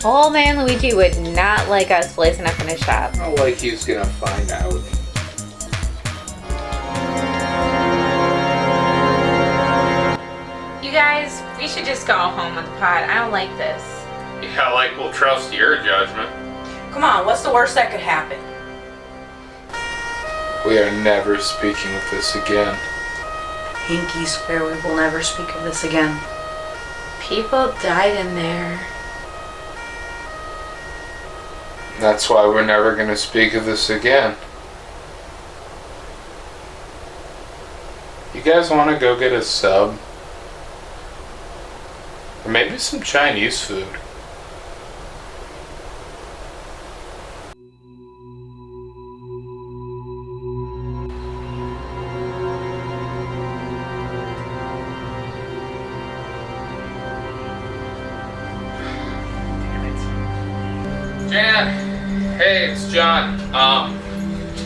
Q: Old man Luigi would not like us blazing up in his shop.
O: Oh, like he's gonna find out.
Q: You guys, we should just go home with the pot. I don't like this.
O: Yeah, like we'll trust your judgment.
K: Come on, what's the worst that could happen?
O: We are never speaking of this again.
K: Pinky swear we will never speak of this again.
Q: People died in there.
O: That's why we're never gonna speak of this again. You guys wanna go get a sub? Or maybe some Chinese food. Jan, hey, it's John.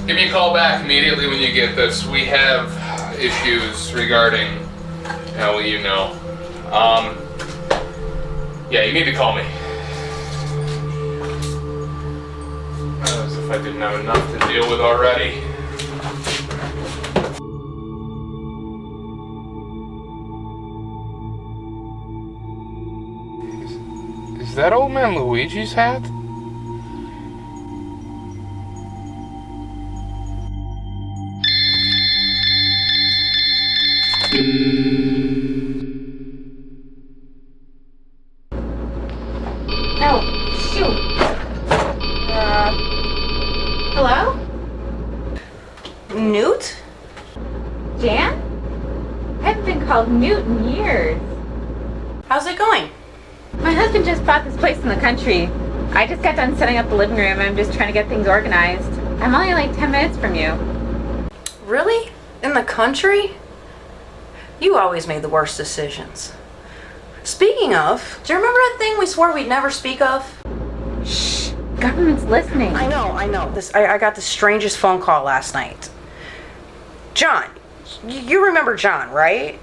O: Give me a call back immediately when you get this. We have issues regarding, you know. Yeah, you need to call me. As if I didn't have enough to deal with already. Is that old man Luigi's hat?
Q: Oh, shoot. Hello?
K: Newt?
Q: Jan? I haven't been called Newt in years.
K: How's it going?
Q: My husband just bought this place in the country. I just got done setting up the living room. I'm just trying to get things organized. I'm only like 10 minutes from you.
K: Really? In the country? You always made the worst decisions. Speaking of, do you remember that thing we swore we'd never speak of?
Q: Shh, government's listening.
K: I know. I got the strangest phone call last night. John, you remember John, right?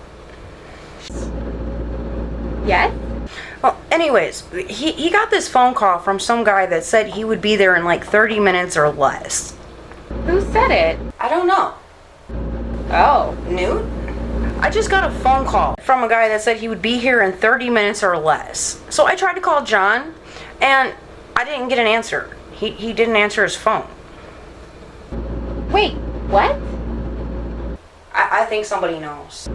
Q: Yes?
K: Well, anyways, he got this phone call from some guy that said he would be there in like 30 minutes or less.
Q: Who said it?
K: I don't know.
Q: Oh.
K: Newt? I just got a phone call from a guy that said he would be here in 30 minutes or less. So I tried to call John, and I didn't get an answer. He didn't answer his phone.
Q: Wait, what?
K: I think somebody knows.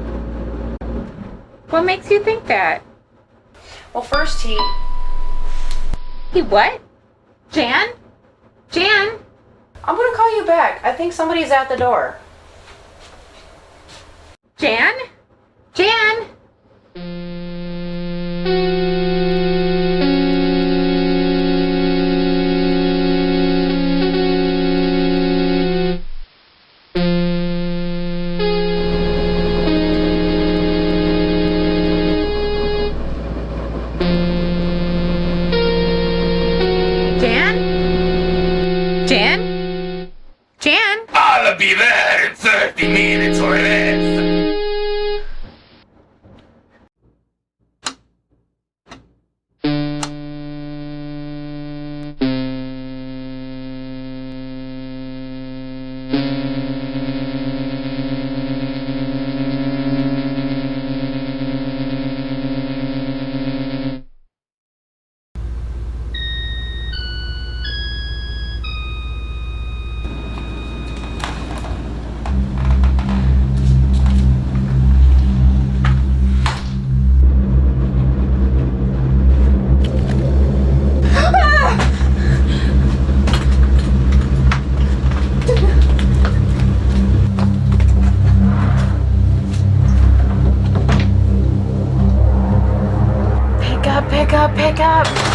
Q: What makes you think that?
K: Well, first
Q: He what? Jan? Jan?
K: I'm gonna call you back. I think somebody's at the door.
Q: Jan? Jan?
O: I'll be there in 30 minutes or less.
Q: Wake up!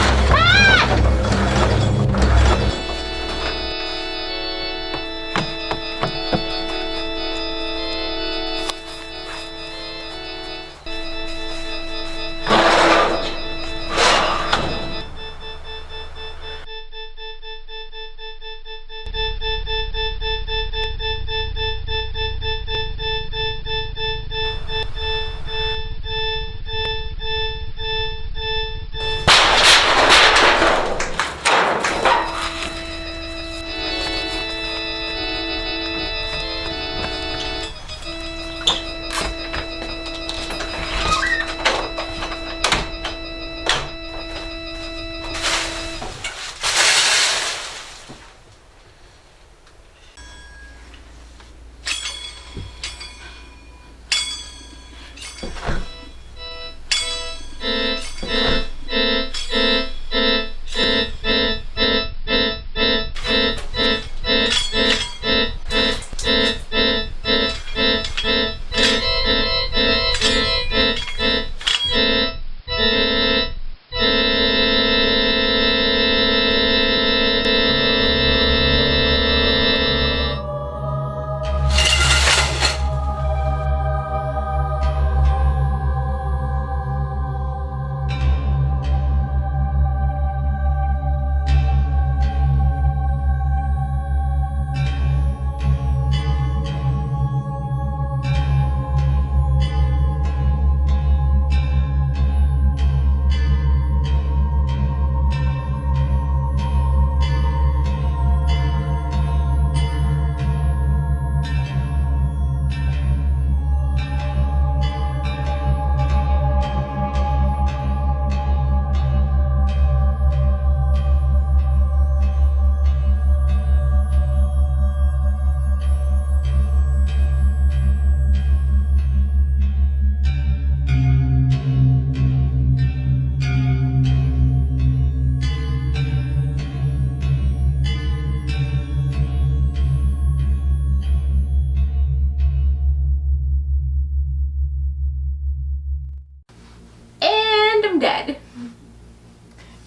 Q: And I'm dead.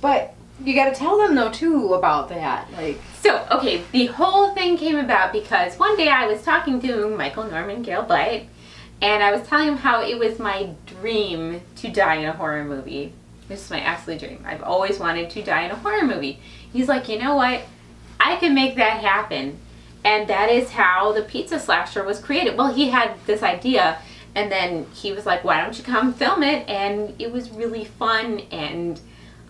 A: But you gotta tell them though too about that. Like,
B: so okay, the whole thing came about because one day I was talking to Michael Norman Gale Blight, and I was telling him how it was my dream to die in a horror movie. This is my absolute dream. I've always wanted to die in a horror movie. He's like, you know what? I can make that happen. And that is how the PizzaSlasher was created. Well, he had this idea, and then he was like, why don't you come film it? And it was really fun, and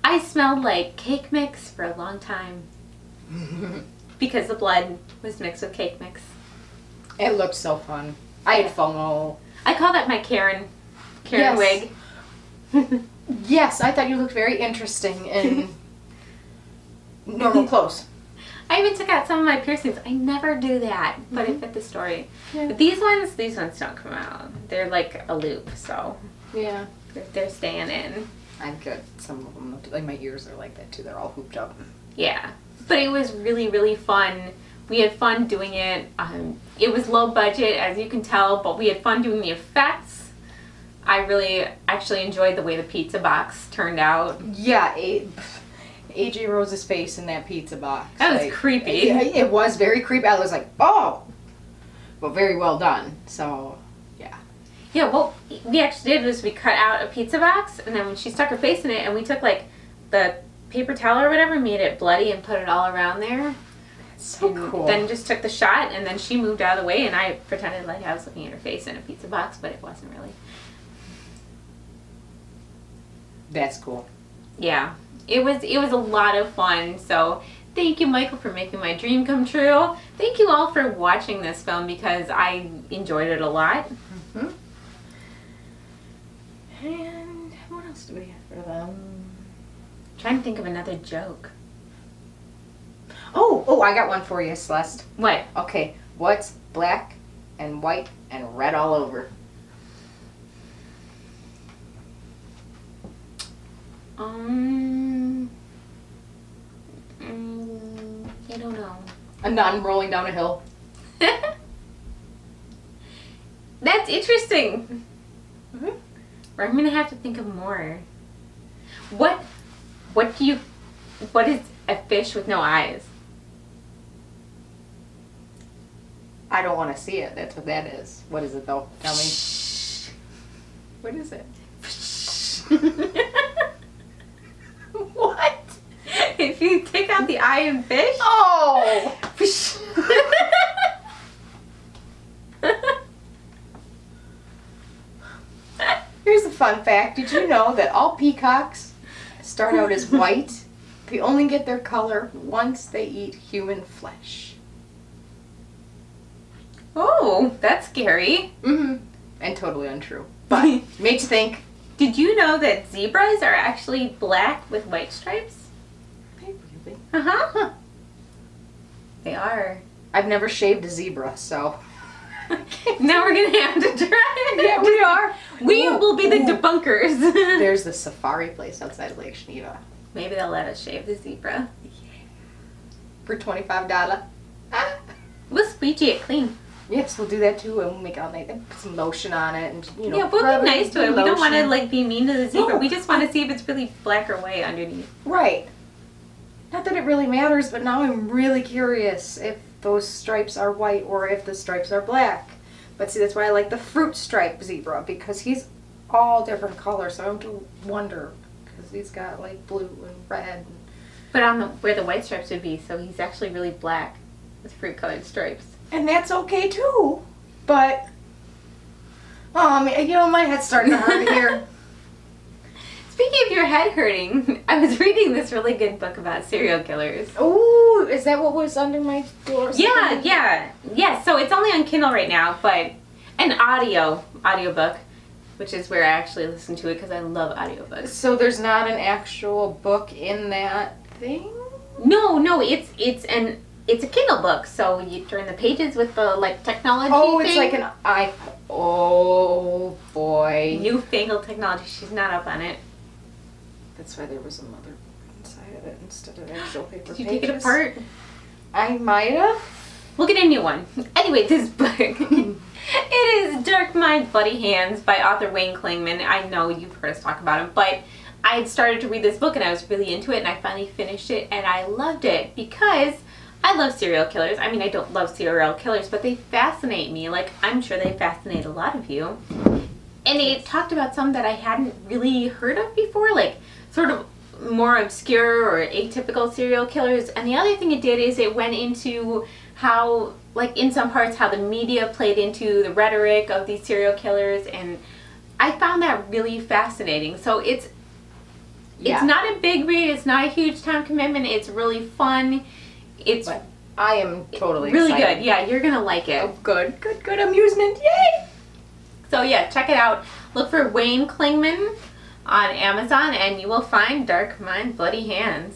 B: I smelled like cake mix for a long time. Because the blood was mixed with cake mix.
A: it looked so fun. I had FOMO.
B: I call that my Karen
A: Yes.
B: wig.
A: Yes, I thought you looked very interesting in normal clothes.
B: I even took out some of my piercings. I never do that, but it fit the story.
A: Yeah.
B: But these ones don't come out. They're like a loop, so
A: Yeah.
B: they're staying in.
A: I've got some of them, like my ears are like that too. They're all hooped up.
B: Yeah, but it was really, really fun. We had fun doing it. It was low budget, as you can tell, but we had fun doing the effects. I really actually enjoyed the way the pizza box turned out.
A: Yeah, AJ Rose's face in that pizza box.
B: That was creepy.
A: It was very creepy. I was like, oh, but very well done. So, yeah.
B: Yeah, what we actually did was we cut out a pizza box, and then when she stuck her face in it, and we took like the paper towel or whatever, made it bloody, and put it all around there.
A: So cool.
B: Then just took the shot, and then she moved out of the way, and I pretended like I was looking at her face in a pizza box, but it wasn't really.
A: That's cool.
B: Yeah, it was a lot of fun. So thank you, Michael, for making my dream come true. Thank you all for watching this film because I enjoyed it a lot.
A: Mm-hmm. And what else do we have for them?
B: Trying to think of another joke.
A: Oh, I got one for you, Celeste.
B: What?
A: Okay, what's black and white and red all over?
B: I don't know.
A: A nun rolling down a hill.
B: That's interesting. Mm-hmm. I'm gonna have to think of more. What What is a fish with no eyes?
A: I don't want to see it. That's what that is. What is it though? Tell me. What is it?
B: What? If you take out the eye in fish?
A: Oh! Here's a fun fact. Did you know that all peacocks start out as white? They only get their color once they eat human flesh.
B: Oh, that's scary.
A: Mm-hmm. And totally untrue. But makes you think.
B: Did you know that zebras are actually black with white stripes?
A: Really?
B: Uh-huh. They are.
A: I've never shaved a zebra, so.
B: Now we're gonna have to try it.
A: Yeah, we are.
B: We will be the debunkers.
A: There's the safari place outside of Lake Geneva.
B: Maybe they'll let us shave the zebra.
A: For $25.
B: We'll squeegee it clean.
A: Yes, we'll do that too, and we'll make it all night. Put some lotion on it, and
B: Yeah, we'll be nice to it. We don't want to
A: lotion.
B: be mean to the zebra.
A: No.
B: We just want to see if it's really black or white underneath.
A: Right. Not that it really matters, but now I'm really curious if those stripes are white or if the stripes are black. But see, that's why I like the fruit stripe zebra, because he's all different colors, so I don't wonder, because he's got like blue and red.
B: But on where the white stripes would be, so he's actually really black with fruit-colored stripes.
A: And that's okay too, but my head's starting to hurt here.
B: Speaking of your head hurting, I was reading this really good book about serial killers.
A: Ooh, is that what was under my door?
B: Yeah. So it's only on Kindle right now, but an audiobook, which is where I actually listen to it because I love audiobooks.
A: So there's not an actual book in that thing?
B: No, it's a Kindle book, so you turn the pages with the technology.
A: Oh, it's
B: thing.
A: like an iPod. Oh boy.
B: Newfangled technology. She's not up on it.
A: That's why there was a mother inside of it instead of actual paper
B: Did you
A: pages.
B: take it apart?
A: I might have.
B: We'll get a new one. Anyway, this book. It is Dark Mind, Bloody Hands by author Wayne Klingman. I know you've heard us talk about him, but I had started to read this book and I was really into it, and I finally finished it and I loved it because I love serial killers. I mean, I don't love serial killers, but they fascinate me. I'm sure they fascinate a lot of you. And it talked about some that I hadn't really heard of before, sort of more obscure or atypical serial killers. And the other thing it did is it went into how, in some parts, how the media played into the rhetoric of these serial killers. And I found that really fascinating. So it's not a big read. It's not a huge time commitment. It's really fun.
A: But I am totally
B: really
A: excited.
B: good. Yeah, you're going to like it.
A: Oh, good amusement. Yay!
B: So yeah, check it out. Look for Wayne Klingman on Amazon and you will find Dark Mind, Bloody Hands.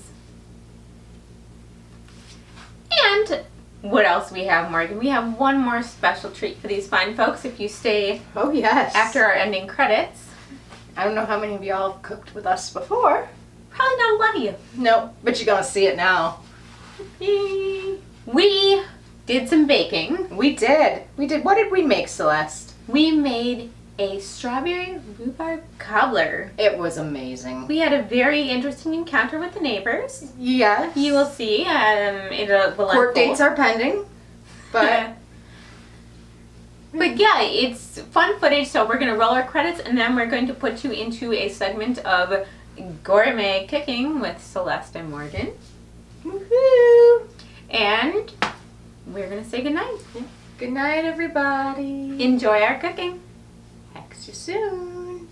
B: And what else we have, Morgan? We have one more special treat for these fine folks if you stay after our ending credits.
A: I don't know how many of y'all have cooked with us before.
B: Probably not a lot of you.
A: No, but you're going to see it now.
B: We did some baking.
A: We did. What did we make, Celeste?
B: We made a strawberry rhubarb cobbler.
A: It was amazing.
B: We had a very interesting encounter with the neighbors.
A: Yes.
B: You will see. It will
A: Court
B: unfold.
A: dates are pending, but...
B: But yeah, it's fun footage, so we're going to roll our credits and then we're going to put you into a segment of gourmet cooking with Celeste and Morgan.
A: Woohoo!
B: And we're going to say goodnight.
A: Good night, everybody.
B: Enjoy our cooking.
A: Hex you soon.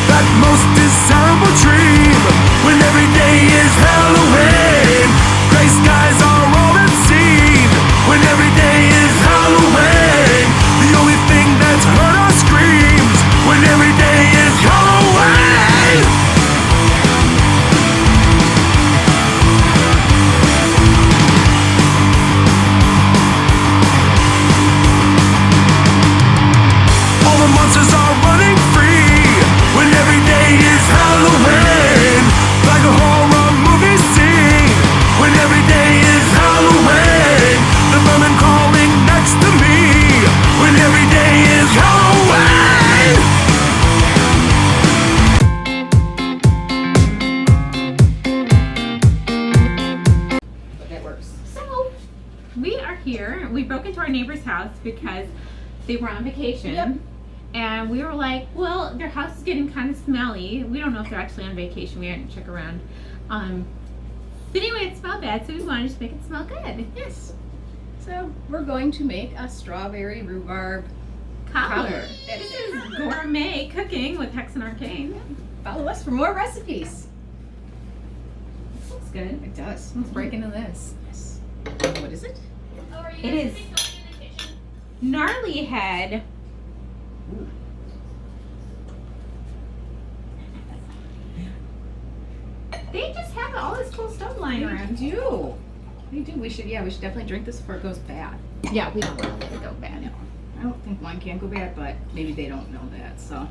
D: That most desirable dream when every day is Halloween. Gray skies are all it seems when every day is Halloween. The only thing that's hurt our screams when every day is Halloween.
Q: neighbor's house because they were on vacation.
A: Yep.
Q: And we were like, well, their house is getting kind of smelly. We don't know if they're actually on vacation. We didn't check around. But anyway, it smelled bad, so we wanted to make it smell good.
A: Yes. So we're going to make a strawberry rhubarb
Q: Cobbler. This is gourmet cooking with Hexen Arcane.
A: Follow us for more recipes.
Q: This looks good.
A: It does. Let's break into this. Yes. What is it?
Q: It is gnarly head. They just have all this cool stuff lying around.
A: We do. We do. We should definitely drink this before it goes bad.
Q: Yeah, we don't want to let it go bad.
A: No. I don't think wine can go bad, but maybe they don't know that, so.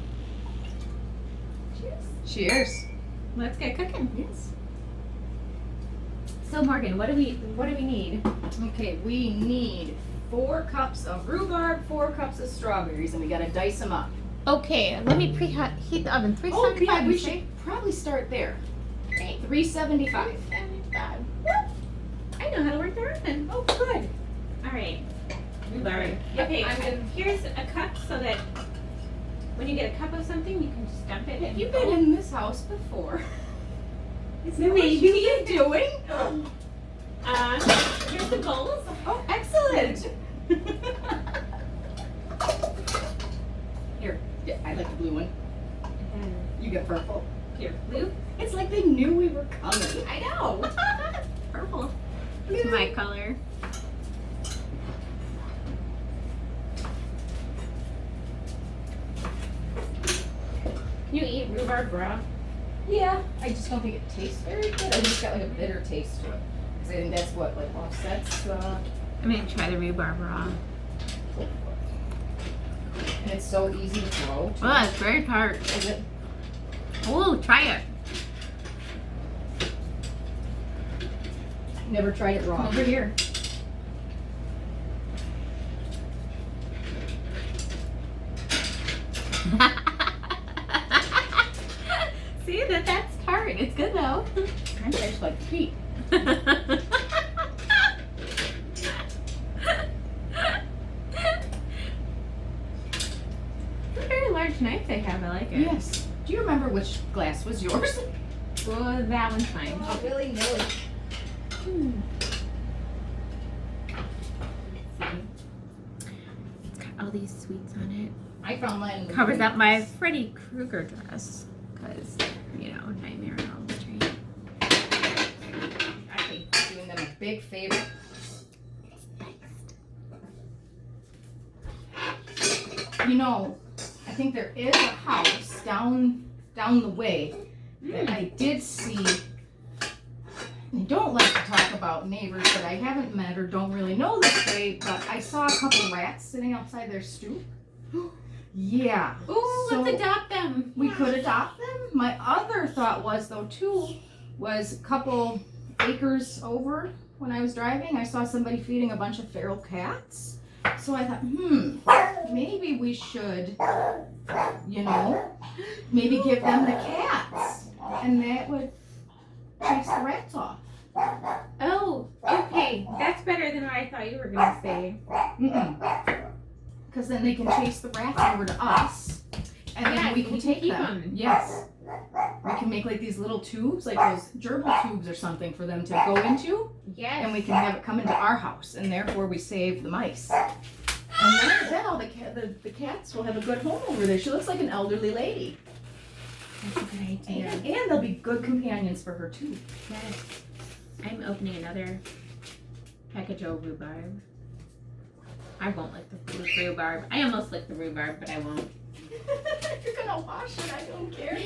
Q: Cheers.
A: Cheers.
Q: Let's get cooking.
A: Yes.
Q: So Morgan, what do we need?
A: Okay, we need 4 cups of rhubarb, 4 cups of strawberries, and we gotta dice them up.
Q: Okay, let me heat the oven. 375.
A: Oh, yeah, we
Q: you say?
A: should probably start there.
Q: Okay.
A: 375.
Q: 375. I know how to work the oven.
A: Oh, good.
Q: All right. Rhubarb.
A: Yep,
Q: Okay,
A: I'm good.
Q: here's a cup so that when you get a cup of something, you can just dump it.
A: You've been in this house before.
Q: Is that what
A: you've been doing?
Q: Here's the bowls.
A: Oh, excellent. Here, yeah, I like the blue one. You get purple.
Q: Here, blue.
A: It's like they knew we were coming.
Q: I know. Purple. It's my color. Can you eat rhubarb raw?
A: Yeah, I just don't think it tastes very good. I just got like a bitter taste to it. Because I think that's what like offsets.
Q: I'm gonna try the rhubarb raw.
A: And it's so easy to throw. Too.
Q: Oh, it's very tart.
A: Is it?
Q: Oh, try it.
A: Never tried it raw.
Q: Over here. See, that's tart. It's good though.
A: Kind of tastes like feet.
Q: It's a very large knife they have. I like it.
A: Yes. Do you remember which glass was yours?
Q: Well, that one's fine.
A: Oh, really? Nilly.
Q: It's got all these sweets on it.
A: I found mine. in the
Q: Covers up
A: green
Q: my
A: box.
Q: Freddy Krueger dress. Because, you know, Nightmare on Elm Street.
A: I think doing them a big favor. You know, I think there is a house down the way that I did see. I don't like to talk about neighbors that I haven't met or don't really know this way, but I saw a couple rats sitting outside their stoop. Yeah.
Q: Ooh,
A: So
Q: let's adopt them.
A: we could adopt them. My other thought was, though, too, was a couple acres over when I was driving, I saw somebody feeding a bunch of feral cats. So I thought, maybe we should, you know, maybe give them the cats. And that would chase the rats off.
Q: Oh, okay. That's better than what I thought you were going to say.
A: Because then they can chase the rats over to us. And then
Q: Yeah,
A: we can take
Q: keep
A: them.
Q: 'em.
A: Yes. We can make like these little tubes, like those gerbil tubes or something for them to go into.
Q: Yes.
A: And we can have it come into our house, and therefore we save the mice. And then all the cats will have a good home over there. She looks like an elderly lady.
Q: That's a good idea.
A: And they'll be good companions for her too.
Q: Yes. I'm opening another package of rhubarb. I won't lick the rhubarb. I almost licked the rhubarb, but I won't.
A: You're gonna wash it, I don't care.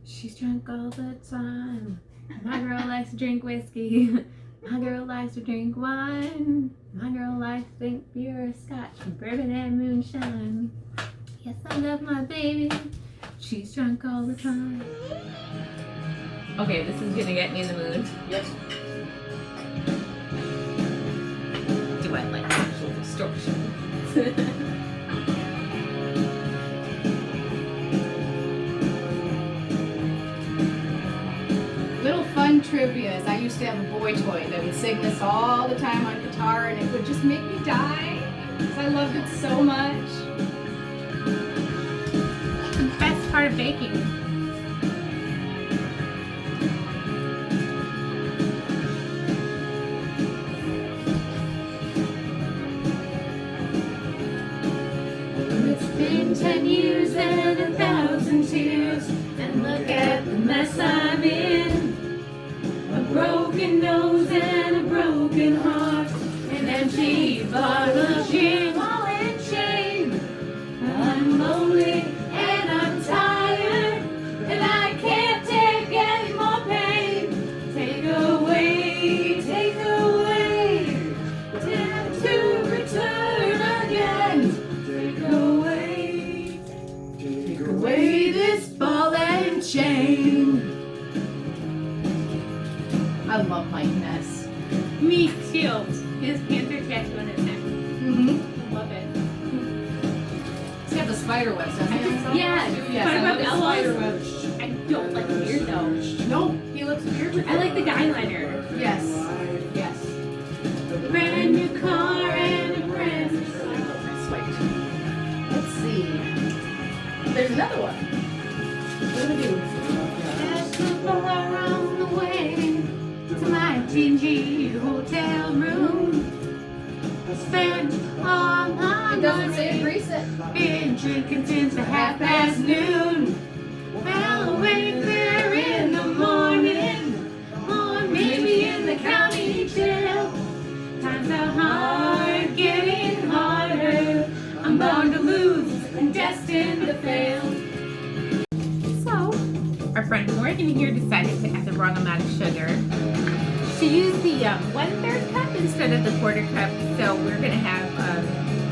Q: She's drunk all the time. My girl likes to drink whiskey. My girl likes to drink wine. My girl likes to drink beer, scotch, bourbon, and moonshine. Yes, I love my baby. She's drunk all the time. Okay, this is gonna get me in the mood.
A: Yep.
Q: Do I like sexual distortion?
A: Little fun
H: trivia is I used to have a boy toy that would sing this all the time on guitar, and it would just make me die because I loved it so much.
B: The best part of baking.
I: It's been 10 years and 1,000 tears, and look at the mess I'm in. A broken nose and a broken heart, an empty bottle of gin, all in shame. I'm lonely and I'm tired, and I can't take any more pain. Take away, time to return again. Take away this ball and chain.
H: I love Mike Ness.
B: Me too. His panther tattoo on his neck.
H: Mm-hmm.
B: I love it.
H: He's got the spider webs, doesn't he?
B: Yes.
H: Yes, I love the spider webs.
B: I don't like the beard though.
H: No, he looks weird with
B: I like the eyeliner.
H: Yes. Yes.
I: Brand new car and a brand new
H: Sweet. Let's see. There's another one. What do we do?
I: Just so far on the way to my dingy hotel room. Spent all my
H: It doesn't say
I: money,
H: grease it.
I: been drinking since noon. Fell awake there in the morning, or maybe in the county jail. Times are hard, getting harder. I'm born to lose and destined to fail.
B: So, our friend Morgan here decided to add the wrong amount of sugar. She used the 1/3 cup instead of the 1/4 cup, so we're going to have a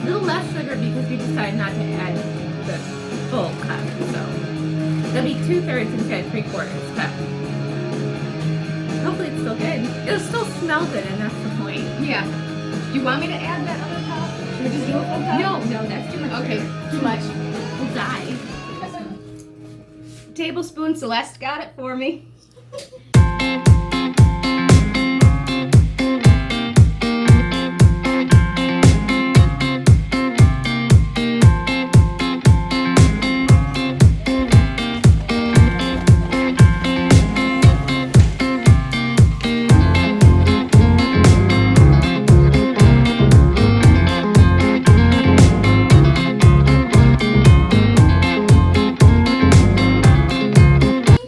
B: little less sugar because we decided not to add the full cup. So, there'll be 2/3 instead of 3/4 cup. Hopefully it's still good. It'll still smell good, and that's the point.
H: Yeah. You want me to add that other cup? Should we just do a full cup?
B: No, that's too much.
H: Okay,
B: sugar.
H: too much.
B: We'll die.
H: Tablespoon Celeste got it for me.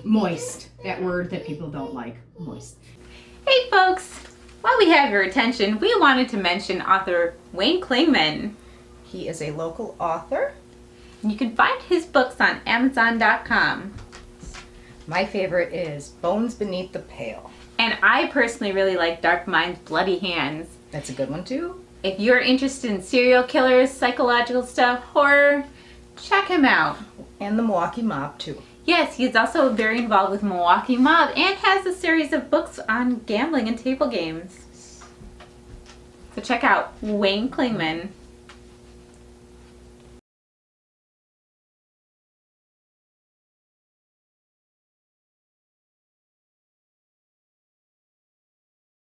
H: Moist. That word that people don't like. Moist.
B: Hey folks! While we have your attention, we wanted to mention author Wayne Klingman.
A: He is a local author.
B: You can find his books on Amazon.com.
A: My favorite is Bones Beneath the Pale.
B: And I personally really like Dark Mind's Bloody Hands.
A: That's a good one too.
B: If you're interested in serial killers, psychological stuff, horror, check him out.
A: And the Milwaukee Mob too.
B: Yes, he's also very involved with Milwaukee Mob and has a series of books on gambling and table games. So check out Wayne Klingman.